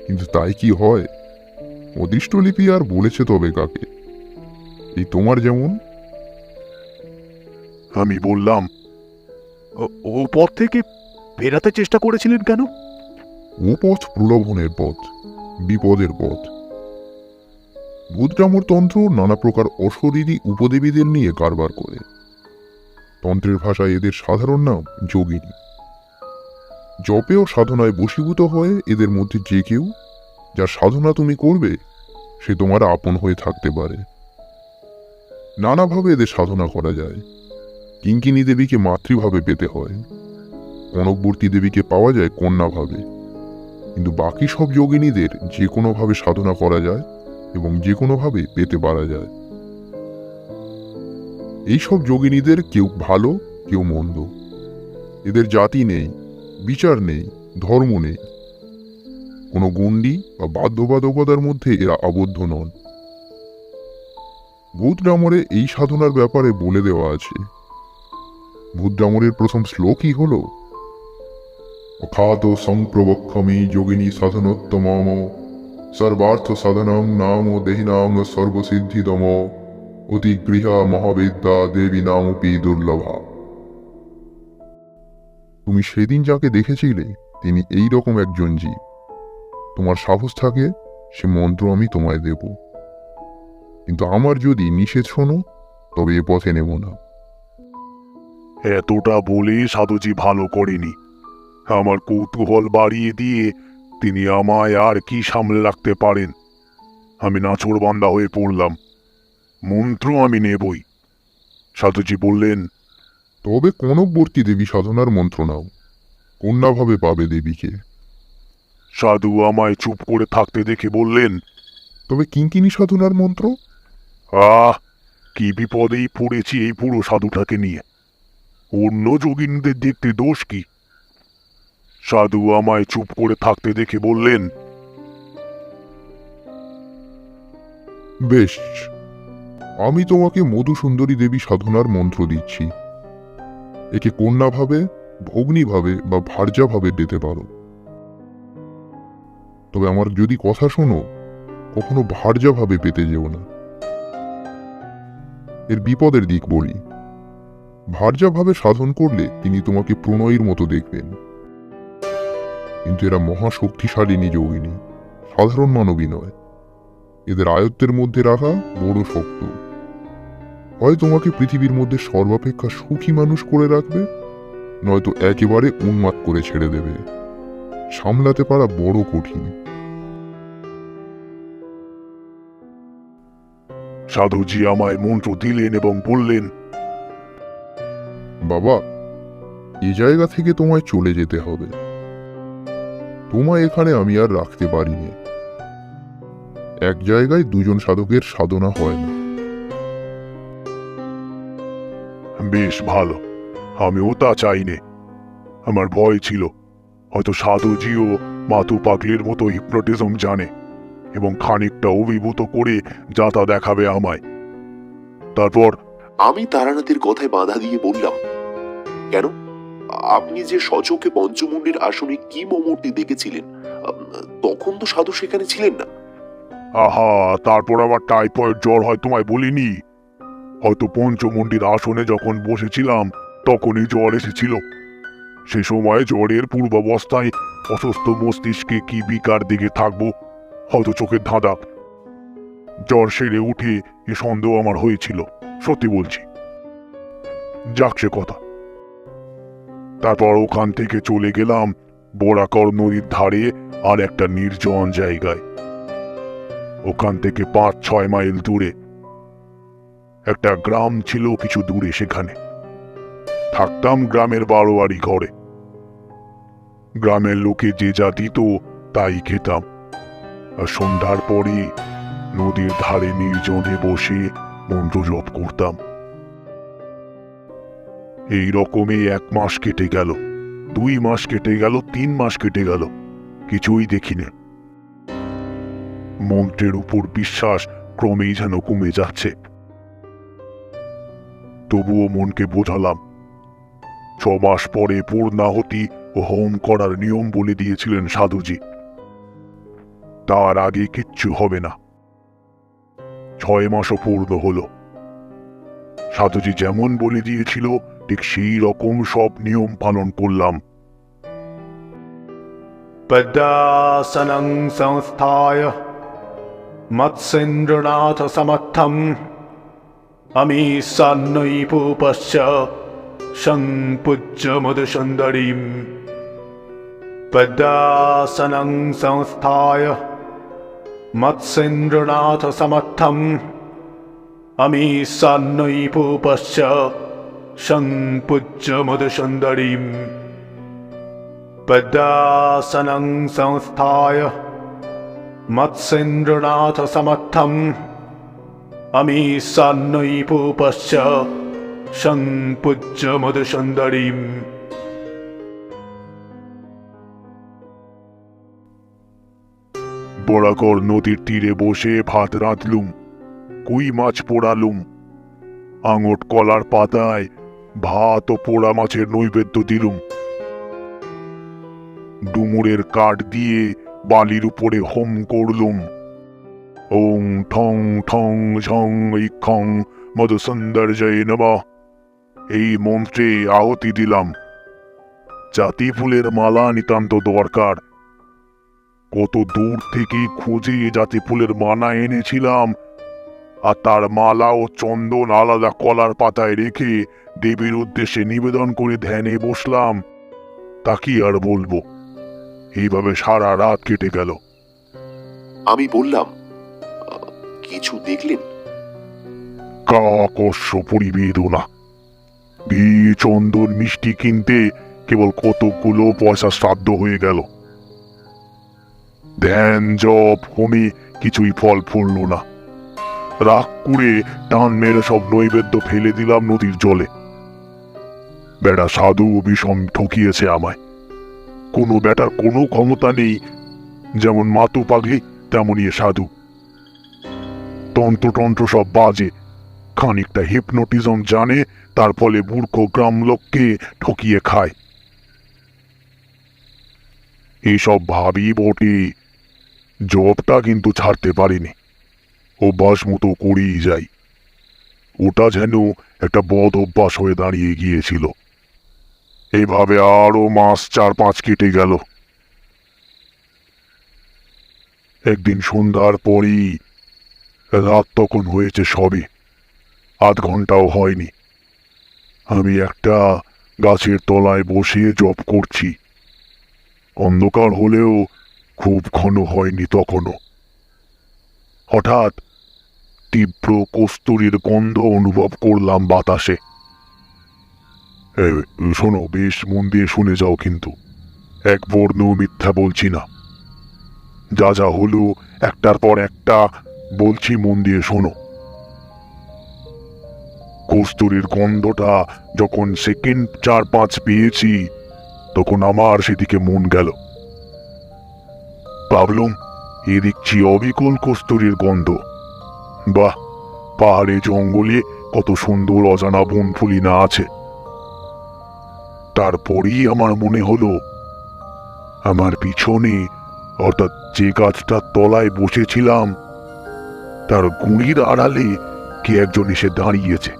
কিন্তু তাই কি হয়? অদৃষ্টলিপি আর বলেছে তবে কাকে? এই তোমার যেমন। আমি বললাম, ও পথ থেকে ফেরাতে চেষ্টা করেছিলেন কেন? ও পথ প্রলোভনের পথ, বিপদের পথ। ভূতডামর তন্ত্র নানা প্রকার অশরীরী উপদেবীদের নিয়ে কারবার করে। তন্ত্রের ভাষায় এদের সাধারণ নাম যোগিনী। জপে ও সাধনায় বশীভূত হয়ে এদের মধ্যে যে কেউ, যার সাধনা তুমি করবে, সে তোমার আপন হয়ে থাকতে পারে। নানাভাবে এদের সাধনা করা যায়। কিঙ্কিনী দেবীকে মাতৃভাবে পেতে হয়, কনকবর্তী দেবীকে পাওয়া যায় কন্যাভাবে, কিন্তু বাকি সব যোগিনীদের যে কোনোভাবে সাধনা করা যায় এবং যে কোনোভাবে পেতে পারা যায়। এইসব যোগিনীদের কেউ ভালো, কেউ মন্দ। এদের জাতি নেই, বিচার নেই, ধর্ম নেই। কোনো গণ্ডি বা বাধ্যবাধকতার মধ্যে এরা আবদ্ধ নন। ভূতডামরে এই সাধনার ব্যাপারে বলে দেওয়া আছে। ভূতডামরের প্রথম শ্লোকই হল, অখাত সংপ্রবক্ষমি যোগিনী সাধনোত্তমম সর্বার্থ সাধনং নাম দেহিনাং সর্বসিদ্ধিদম অতিগৃহা মহাবিদ্যা দেবী নামপি দুর্লভা। তুমি সেদিন যাকে দেখেছিলে তিনি এই রকম একজন জীব। তোমার সাহস থাকে সে মন্ত্র আমি তোমায় দেব, কিন্তু আমার যদি নিষেধ শোনো তবে এ পথে নেব না। এতটা বলে সাধুজি ভালো করেনি। আমার কৌতূহল বাড়িয়ে দিয়ে তিনি আমায় আর কি সামলে রাখতে পারেন। আমি নাছোড়বান্দা হয়ে পড়লাম। মন্ত্র আমি নেবই। সাধুজি বললেন, তবে কনকবর্তী দেবী সাধনার মন্ত্র নাও, কন্যাভাবে পাবে দেবীকে। সাধু আমায় চুপ করে থাকতে দেখে বললেন, তবে কিঙ্কিনী সাধনার মন্ত্র? আহ, কি বিপদেই পড়েছি এই পুরো সাধুটাকে নিয়ে। অন্য যোগিনীদের দেখতে দোষ কি? সাধু আমায় চুপ করে থাকতে দেখে বললেন, বেশ, আমি তোমাকে মধুসুন্দরী দেবী সাধনার মন্ত্র দিচ্ছি। একে কন্যাভাবে, ভগ্নীভাবে বা ভার্যাভাবে পেতে পারো। তবে আমার যদি কথা শোনো, কখনো ভার্যাভাবে পেতে যেও না। এর বিপদের দিক বলি। ভার্যাভাবে সাধন করলে তিনি তোমাকে প্রণয়ীর মতো দেখবেন, কিন্তু এরা মহাশক্তিশালিনী যোগিনী, সাধারণ মানবী নয়। এদের আয়ত্তের মধ্যে রাখা বড় শক্ত। হয় তোমাকে পৃথিবীর মধ্যে সর্বাপেক্ষা সুখী মানুষ করে রাখবে, নয়তো একেবারে উন্মাদ করে ছেড়ে দেবে। সামলাতে পারা বড় কঠিন। সাধুজি আমায় মন্ত্র দিলেন এবং বললেন, বাবা, এ জায়গা থেকে তোমায় চলে যেতে হবে। তোমায় এখানে আমি আর রাখতে পারিনি। এক জায়গায় দুজন সাধকের সাধনা হয় না। বেশ ভালো, আমিও তা চাইনে। আমার ভয় ছিল হয়তো সাধুজিও মাতু পাগলির মতো হিপনোটিজম জানে এবং খানিকটা অভিভূত করে যাতা দেখাবে আমায়। তারপর আমি তারানাথের কথায় বাধা দিয়ে বললাম, কেন? আপনি যে সচক্ষে পঞ্চমুণ্ডের আসনে কি মূর্তি দেখেছিলেন, তখন তো সাধু সেখানে ছিলেন না। আহা, তারপর আবার টাইফয়েড জ্বর হয় তোমায় বলিনি? হয়তো পঞ্চমুণ্ডির আসনে যখন বসেছিলাম তখনই জ্বর এসেছিল। সে সময় জ্বরের পূর্বাবস্থায় অসুস্থ মস্তিষ্কে কি বিকার দিকে থাকবো, হয়তো চোখের ধাঁধা। জ্বর সেরে উঠে এ সন্দেহ আমার হয়েছিল, সত্যি বলছি। যাক সে কথা। তারপর ওখান থেকে চলে গেলাম বরাকর নদীর ধারে আর একটা নির্জন জায়গায়। ওখান থেকে 5-6 মাইল দূরে একটা গ্রাম ছিল কিছু দূরে। সেখানে থাকতাম গ্রামের বারোয়ারি ঘরে। গ্রামের লোকে যে যা দিত তাই খেতাম, আর সন্ধ্যার পরে নদীর ধারে নির্জনে বসে মন্ত্র জপ করতাম। এই রকমে 1 মাস কেটে গেল, 2 মাস কেটে গেল, 3 মাস কেটে গেল, কিছুই দেখি না। মন্ত্রের উপর বিশ্বাস ক্রমেই যেন কমে যাচ্ছে। তবুও মনকে বোঝালাম, 6 মাস পরে পূর্ণাহুতি ও হোম করার নিয়ম বলে দিয়েছিলেন সাধুজি। তার আগে কিচ্ছু হবে না। 6 মাসও পূর্ণ হলো। সাধুজি যেমন বলে দিয়েছিল ঠিক সেই রকম সব নিয়ম পালন করলাম। पद्मासनं संस्थाय मत्स्येन्द्रनाथ समर्थम् अमीशान्नैपूपश्च संपूज्य मधुसुन्दरीम्। पद्मासनं संस्थाय मत्स्येन्द्रनाथ समर्थम् अमीशान्नैपूपश्च संपूज्य मधुसुन्दरीम्। पद्मासनं संस्थाय मत्स्येन्द्रनाथ समर्थम् अमीशान्नैपूपश्च संपूज्य मधुसुन्दरीम्। বরাকর নদীর তীরে বসে ভাত রাঁধলুম, কই মাছ পোড়ালুম, আঙট কলার পাতায় ভাত ও পোড়া মাছের নৈবেদ্য দিলুম। ডুমুরের কাঠ দিয়ে বালির উপরে হোম করলুম। ওং ঠং ঠং ঝং ইক্ষং মধুসুন্দর জয় নমঃ এই মন্ত্রে আহুতি দিলাম। জাতি ফুলের মালা নিতান্ত দরকার। কত দূর থেকে খুঁজে জাতি ফুলের মালা এনেছিলাম, আর তার মালা ও চন্দন আলাদা কলার পাতায় রেখে দেবীর উদ্দেশ্যে নিবেদন করে ধ্যানে বসলাম। তা কি আর বলবো, এইভাবে সারা রাত কেটে গেল। আমি বললাম, কিছু দেখলেন? কাকস্য পরিবেদনা। বি চন্দন মিষ্টি কিনতে কেবল কতগুলো পয়সা শ্রাদ্ধ হয়ে গেল। ধ্যান জপ হোমে কিছুই ফল ফুলল না। রাগ করে টান মেরে সব নৈবেদ্য ফেলে দিলাম নদীর জলে। বেটা সাধু বিষম ঠকিয়েছে আমায়। কোনো বেটার কোনো ক্ষমতা নেই, যেমন মাতু পাগলি তেমনই এ সাধু। তন্ত্র সব বাজে, খানিকটা হিপনোটিজম জানে, তার ফলে মূর্খ গ্রাম লোককে ঠকিয়ে খায়। এইসব ভাবি বটে, জবটা কিন্তু ছাড়তে পারিনি, অভ্যাস মতো করেই যাই। ওটা যেন একটা বদ অভ্যাস হয়ে দাঁড়িয়ে গিয়েছিল। এইভাবে আরো মাস 4-5 কেটে গেল। একদিন সন্ধ্যার পরেই, রাত তখন হয়েছে সবে, আধ ঘন্টাও হয়নি, আমি একটা গাছের তলায় বসে জপ করছি। অন্ধকার হলেও খুব ঘন হয়নি তখনও। হঠাৎ তীব্র কস্তুরীর গন্ধ অনুভব করলাম বাতাসে। শোনো, বেশ মন দিয়ে শুনে যাও কিন্তু, এক বর্ণ মিথ্যা বলছি না। যা যা হলো একটার পর একটা বলছি, মন দিয়ে শোনো। কস্তুরীর গন্ধটা যখন সেকেন্ড 4-5 পেয়েছি, তখন আমার সেদিকে মন গেল। ভাবলুম, এ দেখছি অবিকল কস্তুরীর গন্ধ। বাহ, পাহাড়ে জঙ্গলে কত সুন্দর অজানা বনফুলি না আছে। তারপরেই আমার মনে হলো, আমার পিছনে, অর্থাৎ যে গাছটার তলায় বসেছিলাম, তার গুঁড়ির আড়ালে কে একজন এসে দাঁড়িয়েছে।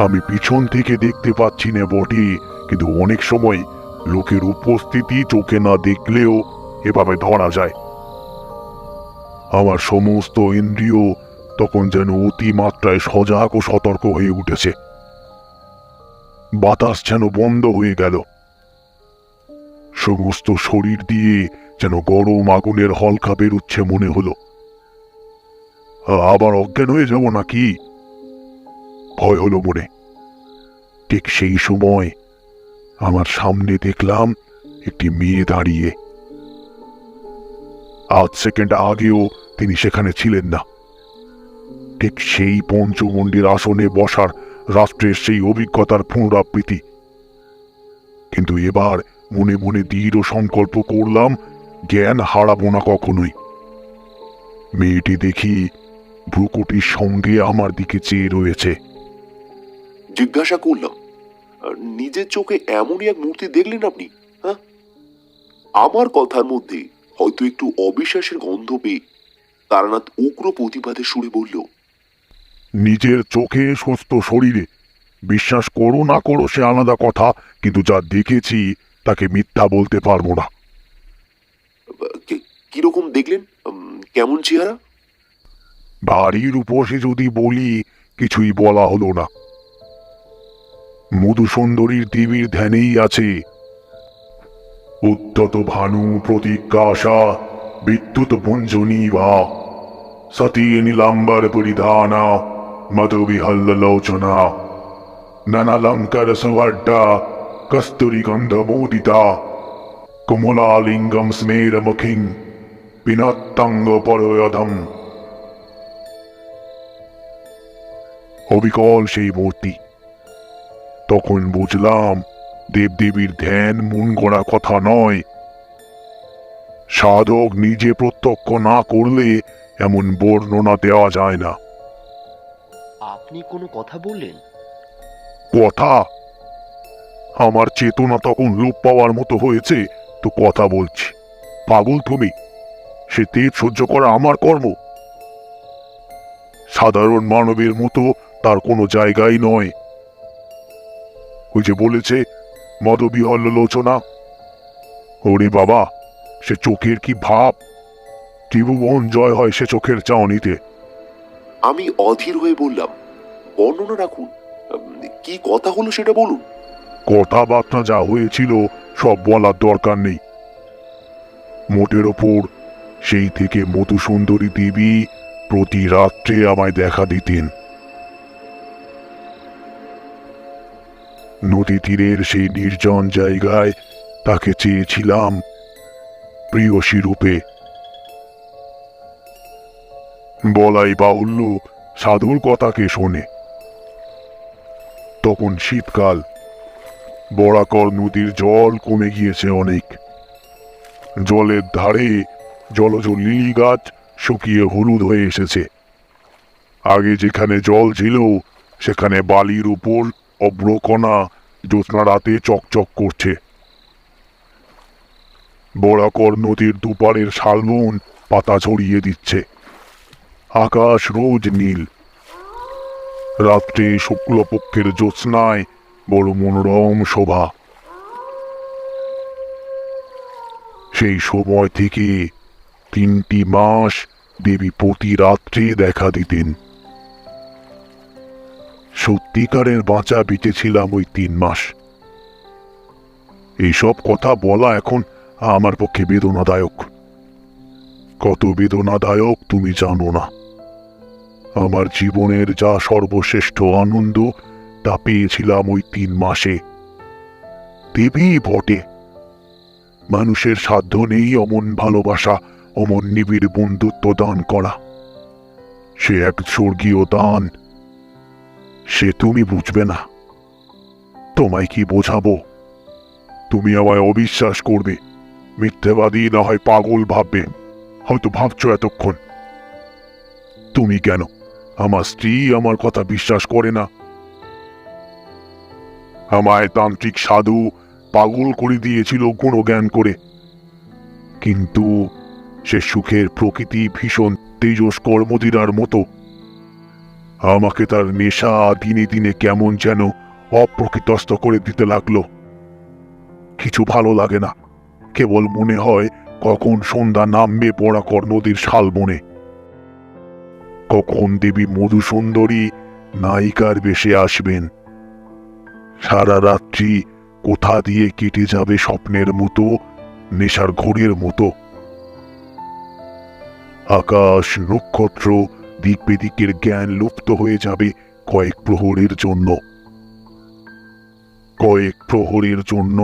আমি পিছন থেকে দেখতে পাচ্ছি না বটে, কিন্তু অনেক সময় লোকের উপস্থিতি চোখে না দেখলেও এভাবে ধরা যায়। আমার সমস্ত ইন্দ্রিয় তখন যেন অতিমাত্রায় সজাগ ও সতর্ক হয়ে উঠেছে। বাতাস যেন বন্ধ হয়ে গেল। সমস্ত শরীর দিয়ে যেন গরম আগুনের হলকা বেরুচ্ছে মনে হলো। আবার অজ্ঞান হয়ে যাব নাকি, ভয় হলো মনে। ঠিক সেই সময় আমার সামনে দেখলাম একটি মেয়ে দাঁড়িয়ে। আধ সেকেন্ড আগেও তিনি সেখানে ছিলেন না। ঠিক সেই পঞ্চমন্ডির আসনে বসার রাষ্ট্রের সেই অভিজ্ঞতার পুনরাবৃত্তি। কিন্তু এবার মনে মনে দৃঢ় সংকল্প করলাম, জ্ঞান হারাবো না কখনোই। মেয়েটি দেখি ভ্রুকুটির সঙ্গে আমার দিকে চেয়ে রয়েছে। জিজ্ঞাসা করলাম, নিজের চোখে এমনই এক মূর্তি দেখলেন আপনি? হ্যাঁ। আমার কথার মধ্যে হয়তো একটু অবিশ্বাসের গন্ধ পেয়ে তারানাথ উগ্র প্রতিবাদে সুরে বলল, নিজের চোখে সুস্থ শরীরে বিশ্বাস করো না করো সে আলাদা কথা, কিন্তু যা দেখেছি তাকে মিথ্যা বলতে পারবো না। কিরকম দেখলেন? কেমন চেহারা? বাড়ির উপসে যদি বলি, কিছুই বলা হলো না। মধুসুন্দরীর দেবীর ধ্যানেই আছে। উদ্ধত ভানু প্রতিজ্ঞাসা বিদ্যুৎ পুঞ্জনী বা সতী নীলাম্বর পরিধানা মধুবিহল্লোচনা নানালঙ্কার সুবর্ণা কস্তুরী গন্ধ মোদিতা কুমলালিঙ্গম স্মের মুখিং পিনত্তঙ্গ পরয়ধম। অবিকল সেই মূর্তি। তখন বুঝলাম, দেবদেবীর ধ্যান মন গড়া কথা নয়। সাধক নিজে প্রত্যক্ষ না করলে এমন বর্ণনা দেওয়া যায় না। আপনি কোনো কথা বললেন? কথা? আমার চেতনা তখন লোপ পাওয়ার মতো হয়েছে, তো কথা বলছি। পাগল তুমি? সে তেজ সহ্য করা আমার কর্ম। সাধারণ মানবের মতো তার কোনো জায়গাই নয়। ওই যে বলেছে মদবিহল লোচনা, ওরে বাবা, সে চোখের কি ভাব! ত্রিভুবন জয় হয় সে চোখের চাউনিতে। আমি অধীর হয়ে বললাম, বর্ণনা রাখুন, কি কথা হলো সেটা বলুন। কথাবার্তা যা হয়েছিল সব বলার দরকার নেই। মোটের ওপর সেই থেকে মধুসুন্দরী দেবী প্রতি রাত্রে আমায় দেখা দিতেন। নদী তীরের সেই নির্জন জায়গায় তাকে চেয়েছিলাম প্রিয়সী রূপে। বলাই বাহুল্য, সাধুর কথাকে শোনে। তখন শীতকাল, বরাকর নদীর জল কমে গিয়েছে অনেক। জলের ধারে জলজ লিলি গাছ শুকিয়ে হলুদ হয়ে এসেছে। আগে যেখানে জল ছিল সেখানে বালির উপর অব্রকণা জ্যোৎস্না রাতে চকচক করছে। বরাকর নদীর দুপারের শালবন পাতা ছড়িয়ে দিচ্ছে। আকাশ রোজ নীল। রাত্রে শুক্লপক্ষের জ্যোৎস্নায় বড় মনোরম শোভা। সেই সময় থেকে 3টি মাস দেবী প্রতি রাত্রে দেখা দিতেন। সত্যিকারের বাঁচা বেঁচেছিলাম ওই 3 মাস। এইসব কথা বলা এখন আমার পক্ষে বেদনাদায়ক। কত বেদনাদায়ক তুমি জানো না। আমার জীবনের যা সর্বশ্রেষ্ঠ আনন্দ তা পেয়েছিলাম ওই 3 মাসে। দেবী বটে, মানুষের সাধ্য নেই অমন ভালোবাসা, অমন নিবিড় বন্ধুত্ব দান করা। সে এক স্বর্গীয় দান। সে তুমি বুঝবে না। তোমায় কি বোঝাবো? তুমি আমায় অবিশ্বাস করবে, মিথ্যেবাদী না হয় পাগল ভাববে। হয়তো ভাবছো এতক্ষণ। তুমি কেন, আমার স্ত্রী আমার কথা বিশ্বাস করে না? আমায় তান্ত্রিক সাধু পাগল করে দিয়েছিল গুণজ্ঞান করে। কিন্তু সে সুখের প্রকৃতি ভীষণ তেজস্কর মদিরার মতো। আমাকে তার নেশা দিনে দিনে কেমন যেন অপ্রকৃতস্থ করে দিতে লাগলো। কিছু ভালো লাগে না, কেবল মনে হয় কখন সন্ধ্যা নামবে বরাকর নদীর শালবনে, কখন দেবী মধুসুন্দরী নায়িকার বেশে আসবেন। সারা রাত্রি কোথা দিয়ে কেটে যাবে স্বপ্নের মতো, নেশার ঘোরের মতো। আকাশ, নক্ষত্র, দিক বেদিকের জ্ঞান লুপ্ত হয়ে যাবে কয়েক প্রহরের জন্য। কয়েক প্রহরের জন্য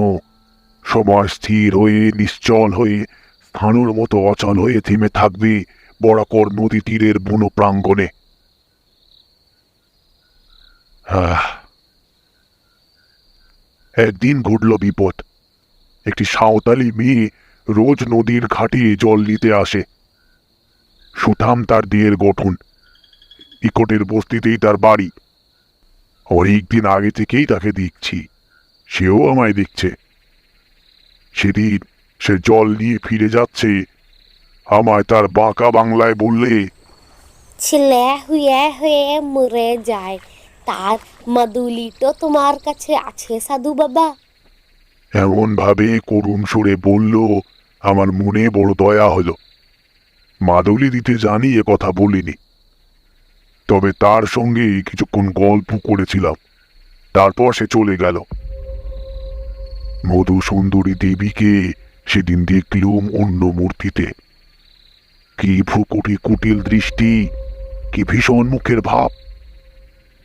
সময় স্থির হয়ে নিশ্চল হয়ে স্থাণুর মতো অচল হয়ে থেমে থাকবে বরাকর নদী তীরের বন প্রাঙ্গণে। একদিন ঘটল বিপদ। একটি সাঁওতালি মেয়ে রোজ নদীর ঘাটে জল নিতে আসে। সুঠাম তার দেহের গঠন, নিকটের বস্তিতেই তার বাড়ি। অনেকদিন আগে থেকেই তাকে দেখছি, সেও আমায় দেখছে। সেদিন সে জল নিয়ে ফিরে যাচ্ছে, আমায় তার বাঁকা বাংলায় বললে, ছেলে হুয়ে হয়ে মরে যায়, তার মাদুলি তো তোমার কাছে আছে সাধু বাবা? এমন ভাবে করুণ সুরে বলল, আমার মনে বড় দয়া হলো। মাদুলি দিতে জানি এ কথা বলিনি, তবে তার সঙ্গে কিছুক্ষণ গল্প করেছিলাম। তারপর সে চলে গেল। মধুসুন্দরী দেবীকে সেদিন দেখলুম অন্য মূর্তিতে। কি ভ্রুকুটি কুটিল দৃষ্টি, কি ভীষণ মুখের ভাব!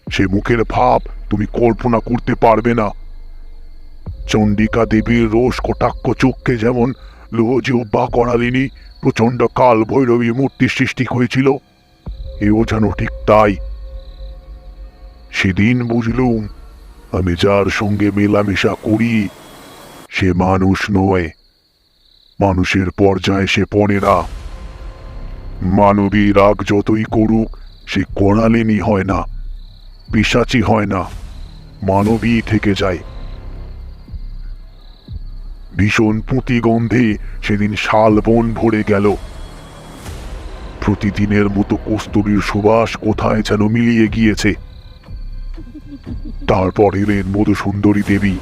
সে মুখের ভাব তুমি কল্পনা করতে পারবে না। চণ্ডিকা দেবীর রোষ কটাক্ষ চোখকে যেমন লোহজিহ্বা করালিনী প্রচণ্ড কাল ভৈরবী মূর্তির সৃষ্টি হয়েছিল, এও যেন ঠিক তাই। সেদিন বুঝলুম, আমি যার সঙ্গে মেলামেশা করি সে মানুষ নয়, মানুষের পর্যায়ে সে পড়ে না। মানবী রাগ যতই করুক সে করালিনী হয় না, পিশাচী হয় না, মানবী থেকে যায়। ভীষণ পুঁতি গন্ধে সেদিন শাল বন ভরে গেল। প্রতিদিনের মতো কস্তুরীর সুবাস কোথায় যেন মিলিয়ে গিয়েছে। তারপর এলেন মধুসুন্দরী দেবী।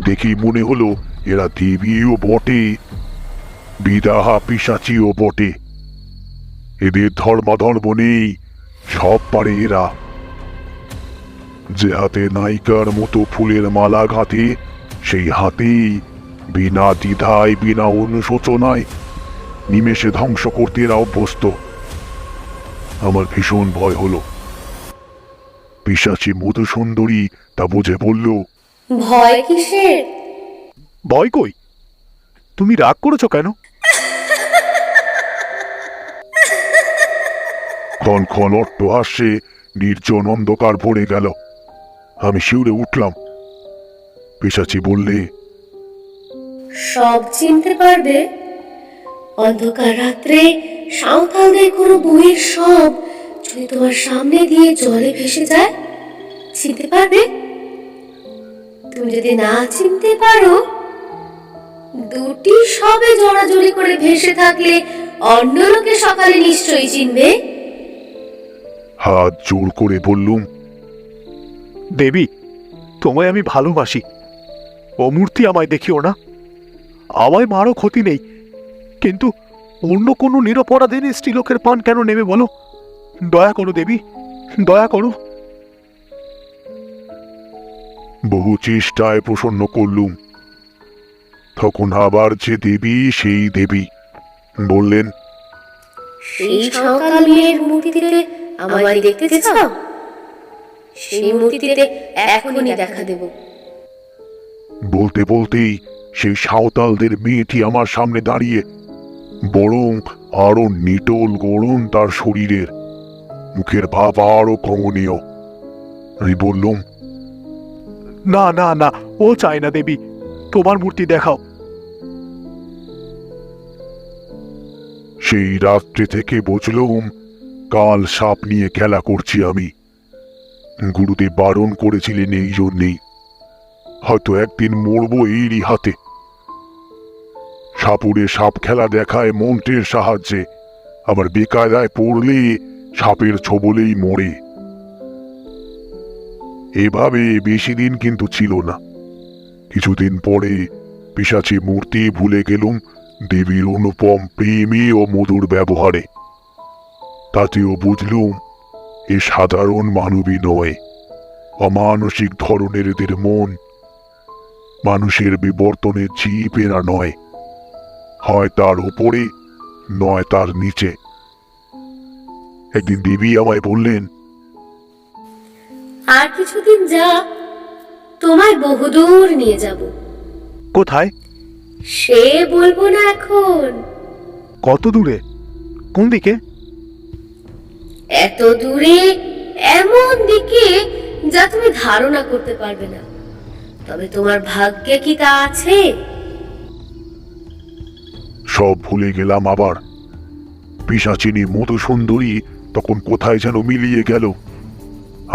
দেখি মনে হলো এরা দেবীও বটে, বিদাহা পিশাচিও বটে। এদের ধর্মাধর্ম নেই, সব পারে এরা। যে হাতে নায়িকার মতো ফুলের মালা গাঁথে, সেই হাতেই বিনা দ্বিধায় বিনা অনুশোচনায় নিমেষে ধ্বংস করতে এরা অভ্যস্ত। আমার ভীষণ ভয় হলো। পিশাচি মধুসুন্দরী তা বুঝে বলল, ভয় কিসের? ভয় কই? তুমি রাগ করেছো কেন? ক্ষণ ক্ষণ অট্ট হাসে নির্জন অন্ধকার ভরে গেল। আমি শিউরে উঠলাম। পিশাচি বললে, সব চিনতে পারবে? অন্ধকার রাত্রে সাঁওতালদের কোনো বইয়ের সব যদি তোমার সামনে দিয়ে জলে ভেসে যায়, চিনতে পারবে? তুমি যদি না চিনতে পারো, দুটি সবে জড়াজড়ি করে ভেসে থাকলে অন্য লোকে সকালে নিশ্চয়ই চিনবে। হাত জোর করে বললুম, দেবী, তোমায় আমি ভালোবাসি। ও মূর্তি আমায় দেখিও না, আমায় মারও ক্ষতি নেই, কিন্তু অন্য কোনো নিরপরাধীন স্ত্রীলোকের পান কেন নেবে বলো? দয়া করো দেবী, দয়া করো। বহু চেষ্টায় প্রসন্ন করলুম। তখন আবার যে দেবী সেই দেবী বললেন, সেই সাঁওতাল মেয়ের মূর্তিতে আমায় দেখতে চাও? সেই মূর্তিতে এখনই দেখা দেব। বলতে বলতেই সেই সাঁওতালদের মেয়েটি আমার সামনে দাঁড়িয়ে, বরং আরো নিটোল গড়ন তার শরীরের, মুখের ভাব আরো কমনীয়। আমি বললুম, না না না, ও চায় না দেবী, তোমার মূর্তি দেখাও। সেই রাত্রে থেকে বুঝলুম কাল সাপ নিয়ে খেলা করছি আমি। গুরুদেব বারণ করেছিলেন এই জন্যেই। হয়তো একদিন মরবো এরই হাতে। সাপুরে সাপ খেলা দেখায় মন্ত্রের সাহায্যে, আবার বেকায়দায় পড়লে সাপের ছোবলেই মরে। এভাবে বেশি দিন কিন্তু ছিল না। কিছুদিন পরে পিশাচি মূর্তি ভুলে গেলুম দেবীর অনুপম প্রেমে ও মধুর ব্যবহারে। তাতেও বুঝলুম এ সাধারণ মানবী নয়, অমানসিক ধরনের এদের মন। মানুষের বিবর্তনের জীব এরা নয়, হয় তার উপরে নয় তার নিচে। একদিন দেবী আমায় বললেন, আর কিছুদিন যা, তোমায় বহুদূর নিয়ে যাব। কোথায়? সে বলবো না এখন। কত দূরে? কোন দিকে? এত দূরে, এমন দিকে যা তুমি ধারণা করতে পারবে না। তবে তোমার ভাগ্যে কি তা আছে? সব ভুলে গেলাম আবার। পিশাচিনী মধুসুন্দরী তখন কোথায় যেন মিলিয়ে গেল।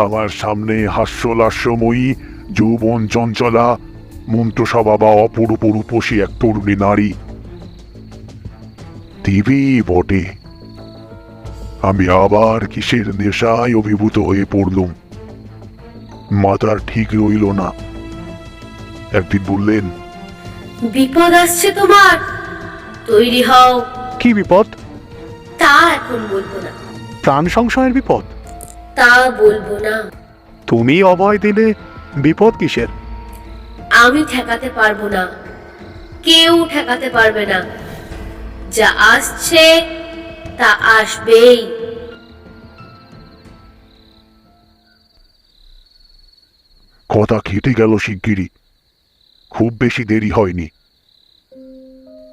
আমার সামনে হাস্যলাস্যময়ী যৌবন চঞ্চলা মন্ত্রসভা বা অপরূপ রূপসী এক তরুণী নারী। দেবী বটে। আমি আবার কিসের নেশায় অভিভূত হয়ে পড়লুম। মাথার ঠিক রইল না। একদিন বললেন, বিপদ আসছে তোমার, তৈরি হও। কি বিপদ? তা এখন বলবো না। প্রাণ সংশয়ের বিপদ? তা বলবো না। তুমি অভয় দিলে বিপদ কিসের? আমি ঠেকাতে পারবো না, কেউ ঠেকাতে পারবে না। যা আসছে তা আসবেই। কথা খেটে গেল শিগগিরই। খুব বেশি দেরি হয়নি।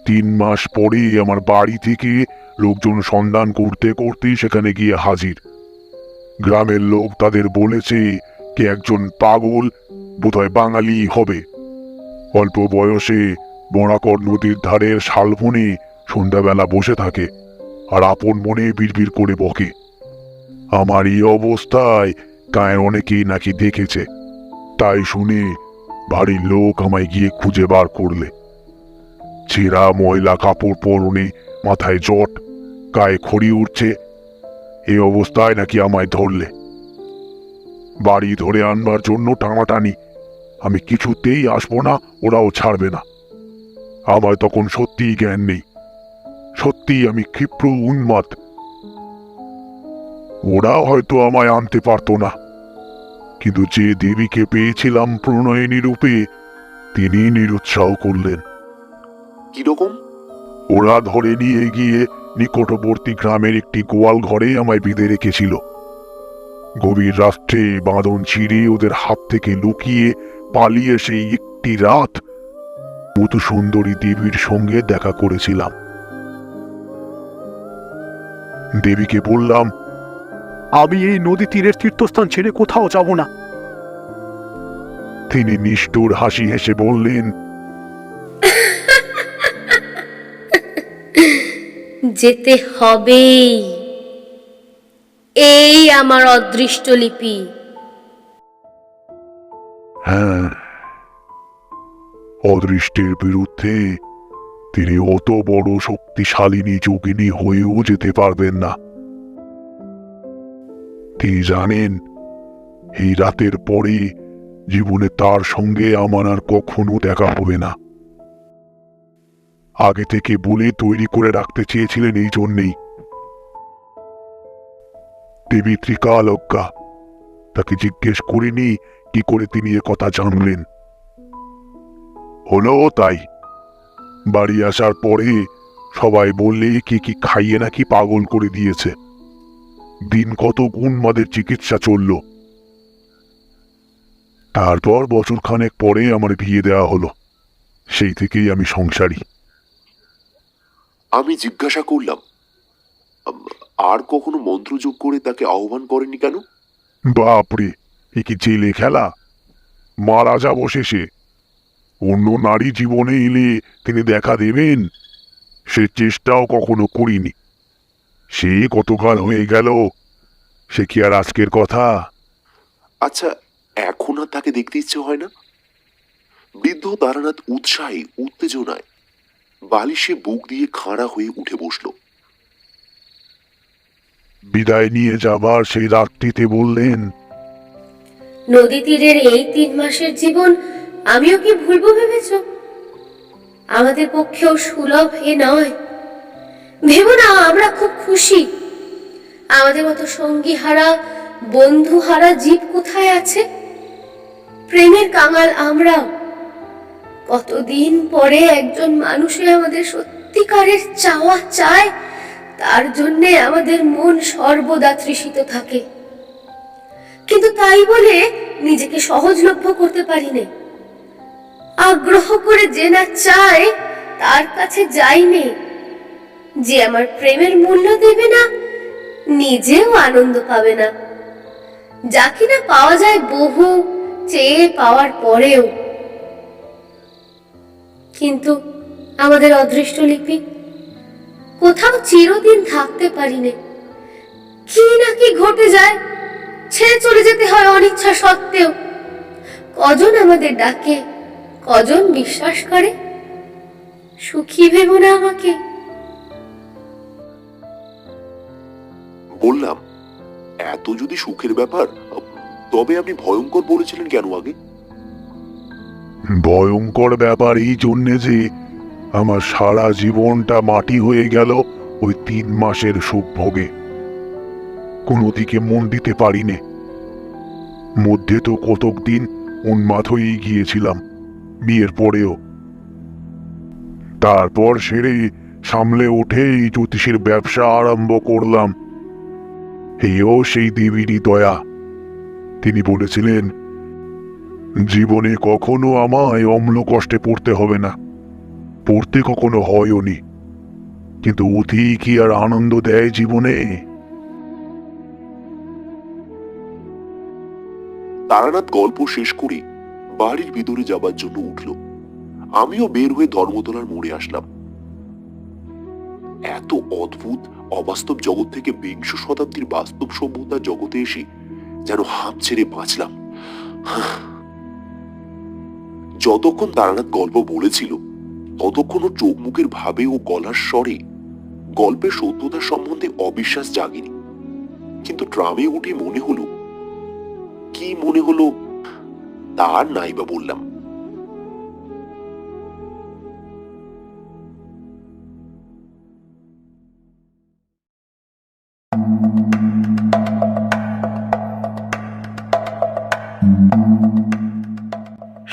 3 মাস পরে আমার বাড়ি থেকে লোকজন সন্ধান করতে করতে সেখানে গিয়ে হাজির। গ্রামের লোক তাদের বলেছে কে একজন পাগল, বোধহয় বাঙালি হবে। অল্প বয়সে বরাকর নদীর ধারের শালবনে সন্ধ্যাবেলা বসে থাকে আর আপন মনে বিড়বিড় করে বকে। আমার এই অবস্থায় গায়ের অনেকেই নাকি দেখেছে। তাই শুনে বাড়ির লোক আমায় গিয়ে খুঁজে বার করলে। ছেঁড়া ময়লা কাপড় পরনে, মাথায় জট, গায়ে খড়ি উঠছে, এই অবস্থায় নাকি আমায় ধরলে। বাড়ি ধরে আনবার জন্য টানাটানি, আমি কিছুতেই আসবো না, ওরাও ছাড়বে না। আমার তখন সত্যিই জ্ঞান নেই, সত্যিই আমি ক্ষিপ্র উন্মাদ। ওরা হয়তো আমায় আনতে পারতো না, কিন্তু যে দেবীকে পেয়েছিলাম প্রণয়িনী রূপে, তিনি নিরুৎসাহ করলেন। কিরকম? ওরা ধরে নিয়ে গিয়ে নিকটবর্তী গ্রামের একটি গোয়াল ঘরে আমায় বেঁধে রেখেছিল। গভীর রাত্রে বাঁধন ছিঁড়ে ওদের হাত থেকে লুকিয়ে পালিয়ে সেই একটি রাত মতো সুন্দরী দেবীর সঙ্গে দেখা করেছিলাম। দেবীকে বললাম, আমি এই নদী তীরের তীর্থস্থান ছেড়ে কোথাও যাব না। তিনি নিষ্ঠুর হাসি হেসে বললেন, যেতে হবেই। এই আমার অদৃষ্ট লিপি। হ্যাঁ, অদৃষ্টের বিরুদ্ধে তিনি অত বড় শক্তিশালিনী যোগিনী হয়েও যেতে পারবেন না। তিনি জানেন এই রাতের পরে জীবনে তার সঙ্গে আমার আর কখনো দেখা হবে না। আগে থেকে বলে তৈরি করে রাখতে চেয়েছিলেন এই জন্যেই। দেবী ত্রিকালজ্ঞা, তাকে জিজ্ঞেস করিনি কি করে তিনি এ কথা জানলেন। হলো তাই। বাড়ি আসার পরে সবাই বললে কি কি খাইয়ে নাকি পাগল করে দিয়েছে। দিন কত উন্মাদের চিকিৎসা চলল। তারপর বছর খানেক পরে আমার বিয়ে দেওয়া হলো। সেই থেকেই আমি সংসারী। আমি জিজ্ঞাসা করলাম, আর কখনো মন্ত্রযোগ করে তাকে আহ্বান করেনি কেন? বাপরে, এ কি জেলে খেলা! মারা যাব শেষে, অন্য নারী জীবনে এলে তিনি দেখা দেবেন সে চেষ্টাও কখনো করিনি। সে কতকাল হয়ে গেল, সে কি আর আজকের কথা? আচ্ছা, এখন আর তাকে দেখতে ইচ্ছে হয় না? বৃদ্ধ তারানাথ উৎসাহী উত্তেজনায় বালিশে বুক দিয়ে খাড়া হয়ে উঠে বসল। বিদায় নিয়ে যাবার সেই রাত্রিতে বললেন, নদী তীরের এই 3 মাসের জীবন আমিও কি ভুলবো ভেবেছ? আমাদের পক্ষেও সুলভ এ নয়। ভেবো না আমরা খুব খুশি। আমাদের মতো সঙ্গী হারা, বন্ধু হারা জীব কোথায় আছে? প্রেমের কাঙাল আমরাও। কতদিন পরে একজন মানুষে আমাদের সত্যিকারের চাওয়া চায়, তার জন্যে আমাদের মন সর্বদা তৃষিত থাকে। কিন্তু তাই বলে নিজেকে সহজলভ্য করতে পারি না। আগ্রহ করে যে না চায় তার কাছে যাইনি। যে আমার প্রেমের মূল্য দেবে না, নিজেও আনন্দ পাবে না। যা কিনা পাওয়া যায় বহু চেয়ে পাওয়ার পরেও। কিন্তু আমাদের অদৃষ্ট লিপি কোথাও চিরদিন থাকতে পারি না। কি না কি ঘটে যায়, ছেড়ে চলে যেতে হয় অনিচ্ছা সত্ত্বেও। কজন আমাদের ডাকে, কজন বিশ্বাস করে। সুখী ভেবো না আমাকে। বললাম, এত যদি সুখের ব্যাপার, তবে আপনি ভয়ঙ্কর বলেছিলেন কেন আগে? ভয়ঙ্কর ব্যাপার এই জন্যে যে আমার সারা জীবনটা মাটি হয়ে গেল ওই 3 মাসের সুখ ভোগে। কোনো দিকে মন দিতে পারিনে। মধ্যে তো কতক দিন উন্মাদ হয়েই গিয়েছিলাম, বিয়ের পরেও। তারপর সেরে সামলে উঠেই জ্যোতিষের ব্যবসা আরম্ভ করলাম। এও সেই দেবীরই দয়া। তিনি বলেছিলেন, জীবনে কখনো আমায় অম্ল কষ্টে পড়তে হবে না। পড়তে কখনো হয়ও নি, কিন্তু অতি কি আর আনন্দ দেয় জীবনে? তারানাথ গল্প শেষ করে বাড়ির ভিতরে যাবার জন্য উঠল। আমিও বের হয়ে ধর্মতলার মোড়ে আসলাম। এত অদ্ভুত অবাস্তব জগৎ থেকে 20 শতাব্দীর বাস্তব সভ্যতার জগতে এসে যেন হাঁপ ছেড়ে বাঁচলাম। যতক্ষণ তারানাথ গল্প বলেছিল ততক্ষণ ওর চোখ মুখের ভাবে ও গলার স্বরে গল্পের সত্যতা সম্বন্ধে অবিশ্বাস জাগেনি। কিন্তু ট্রামে উঠে মনে হলো, কি মনে হলো তার নাই বা বললাম।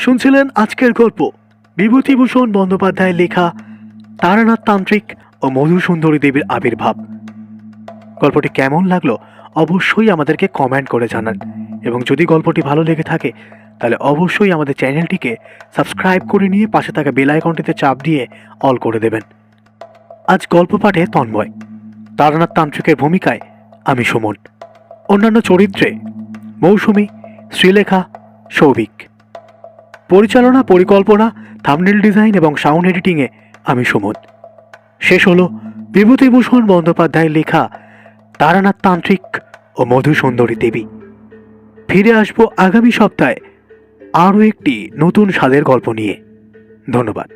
শুনছিলেন আজকের গল্প বিভূতিভূষণ বন্দ্যোপাধ্যায়ের লেখা তারানাথ তান্ত্রিক ও মধুসুন্দরী দেবীর আবির্ভাব। গল্পটি কেমন লাগলো অবশ্যই আমাদেরকে কমেন্ট করে জানান, এবং যদি গল্পটি ভালো লেগে থাকে তাহলে অবশ্যই আমাদের চ্যানেলটিকে সাবস্ক্রাইব করে নিয়ে পাশে থাকা বেল আইকনটিতে চাপ দিয়ে অল করে দেবেন। আজ গল্প পাঠে তন্ময়, তারানাথ তান্ত্রিকের ভূমিকায় আমি সুমন, অন্যান্য চরিত্রে মৌসুমী, শ্রীলেখা, সৌভিক। পরিচালনা, পরিকল্পনা, থাম্বনেল ডিজাইন এবং সাউন্ড এডিটিংয়ে আমি সুমন। শেষ হলো বিভূতিভূষণ বন্দ্যোপাধ্যায়ের লেখা তারানাথ তান্ত্রিক ও মধুসুন্দরী দেবী। ফিরে আসবো আগামী সপ্তাহে আরও একটি নতুন স্বাদের গল্প নিয়ে। ধন্যবাদ।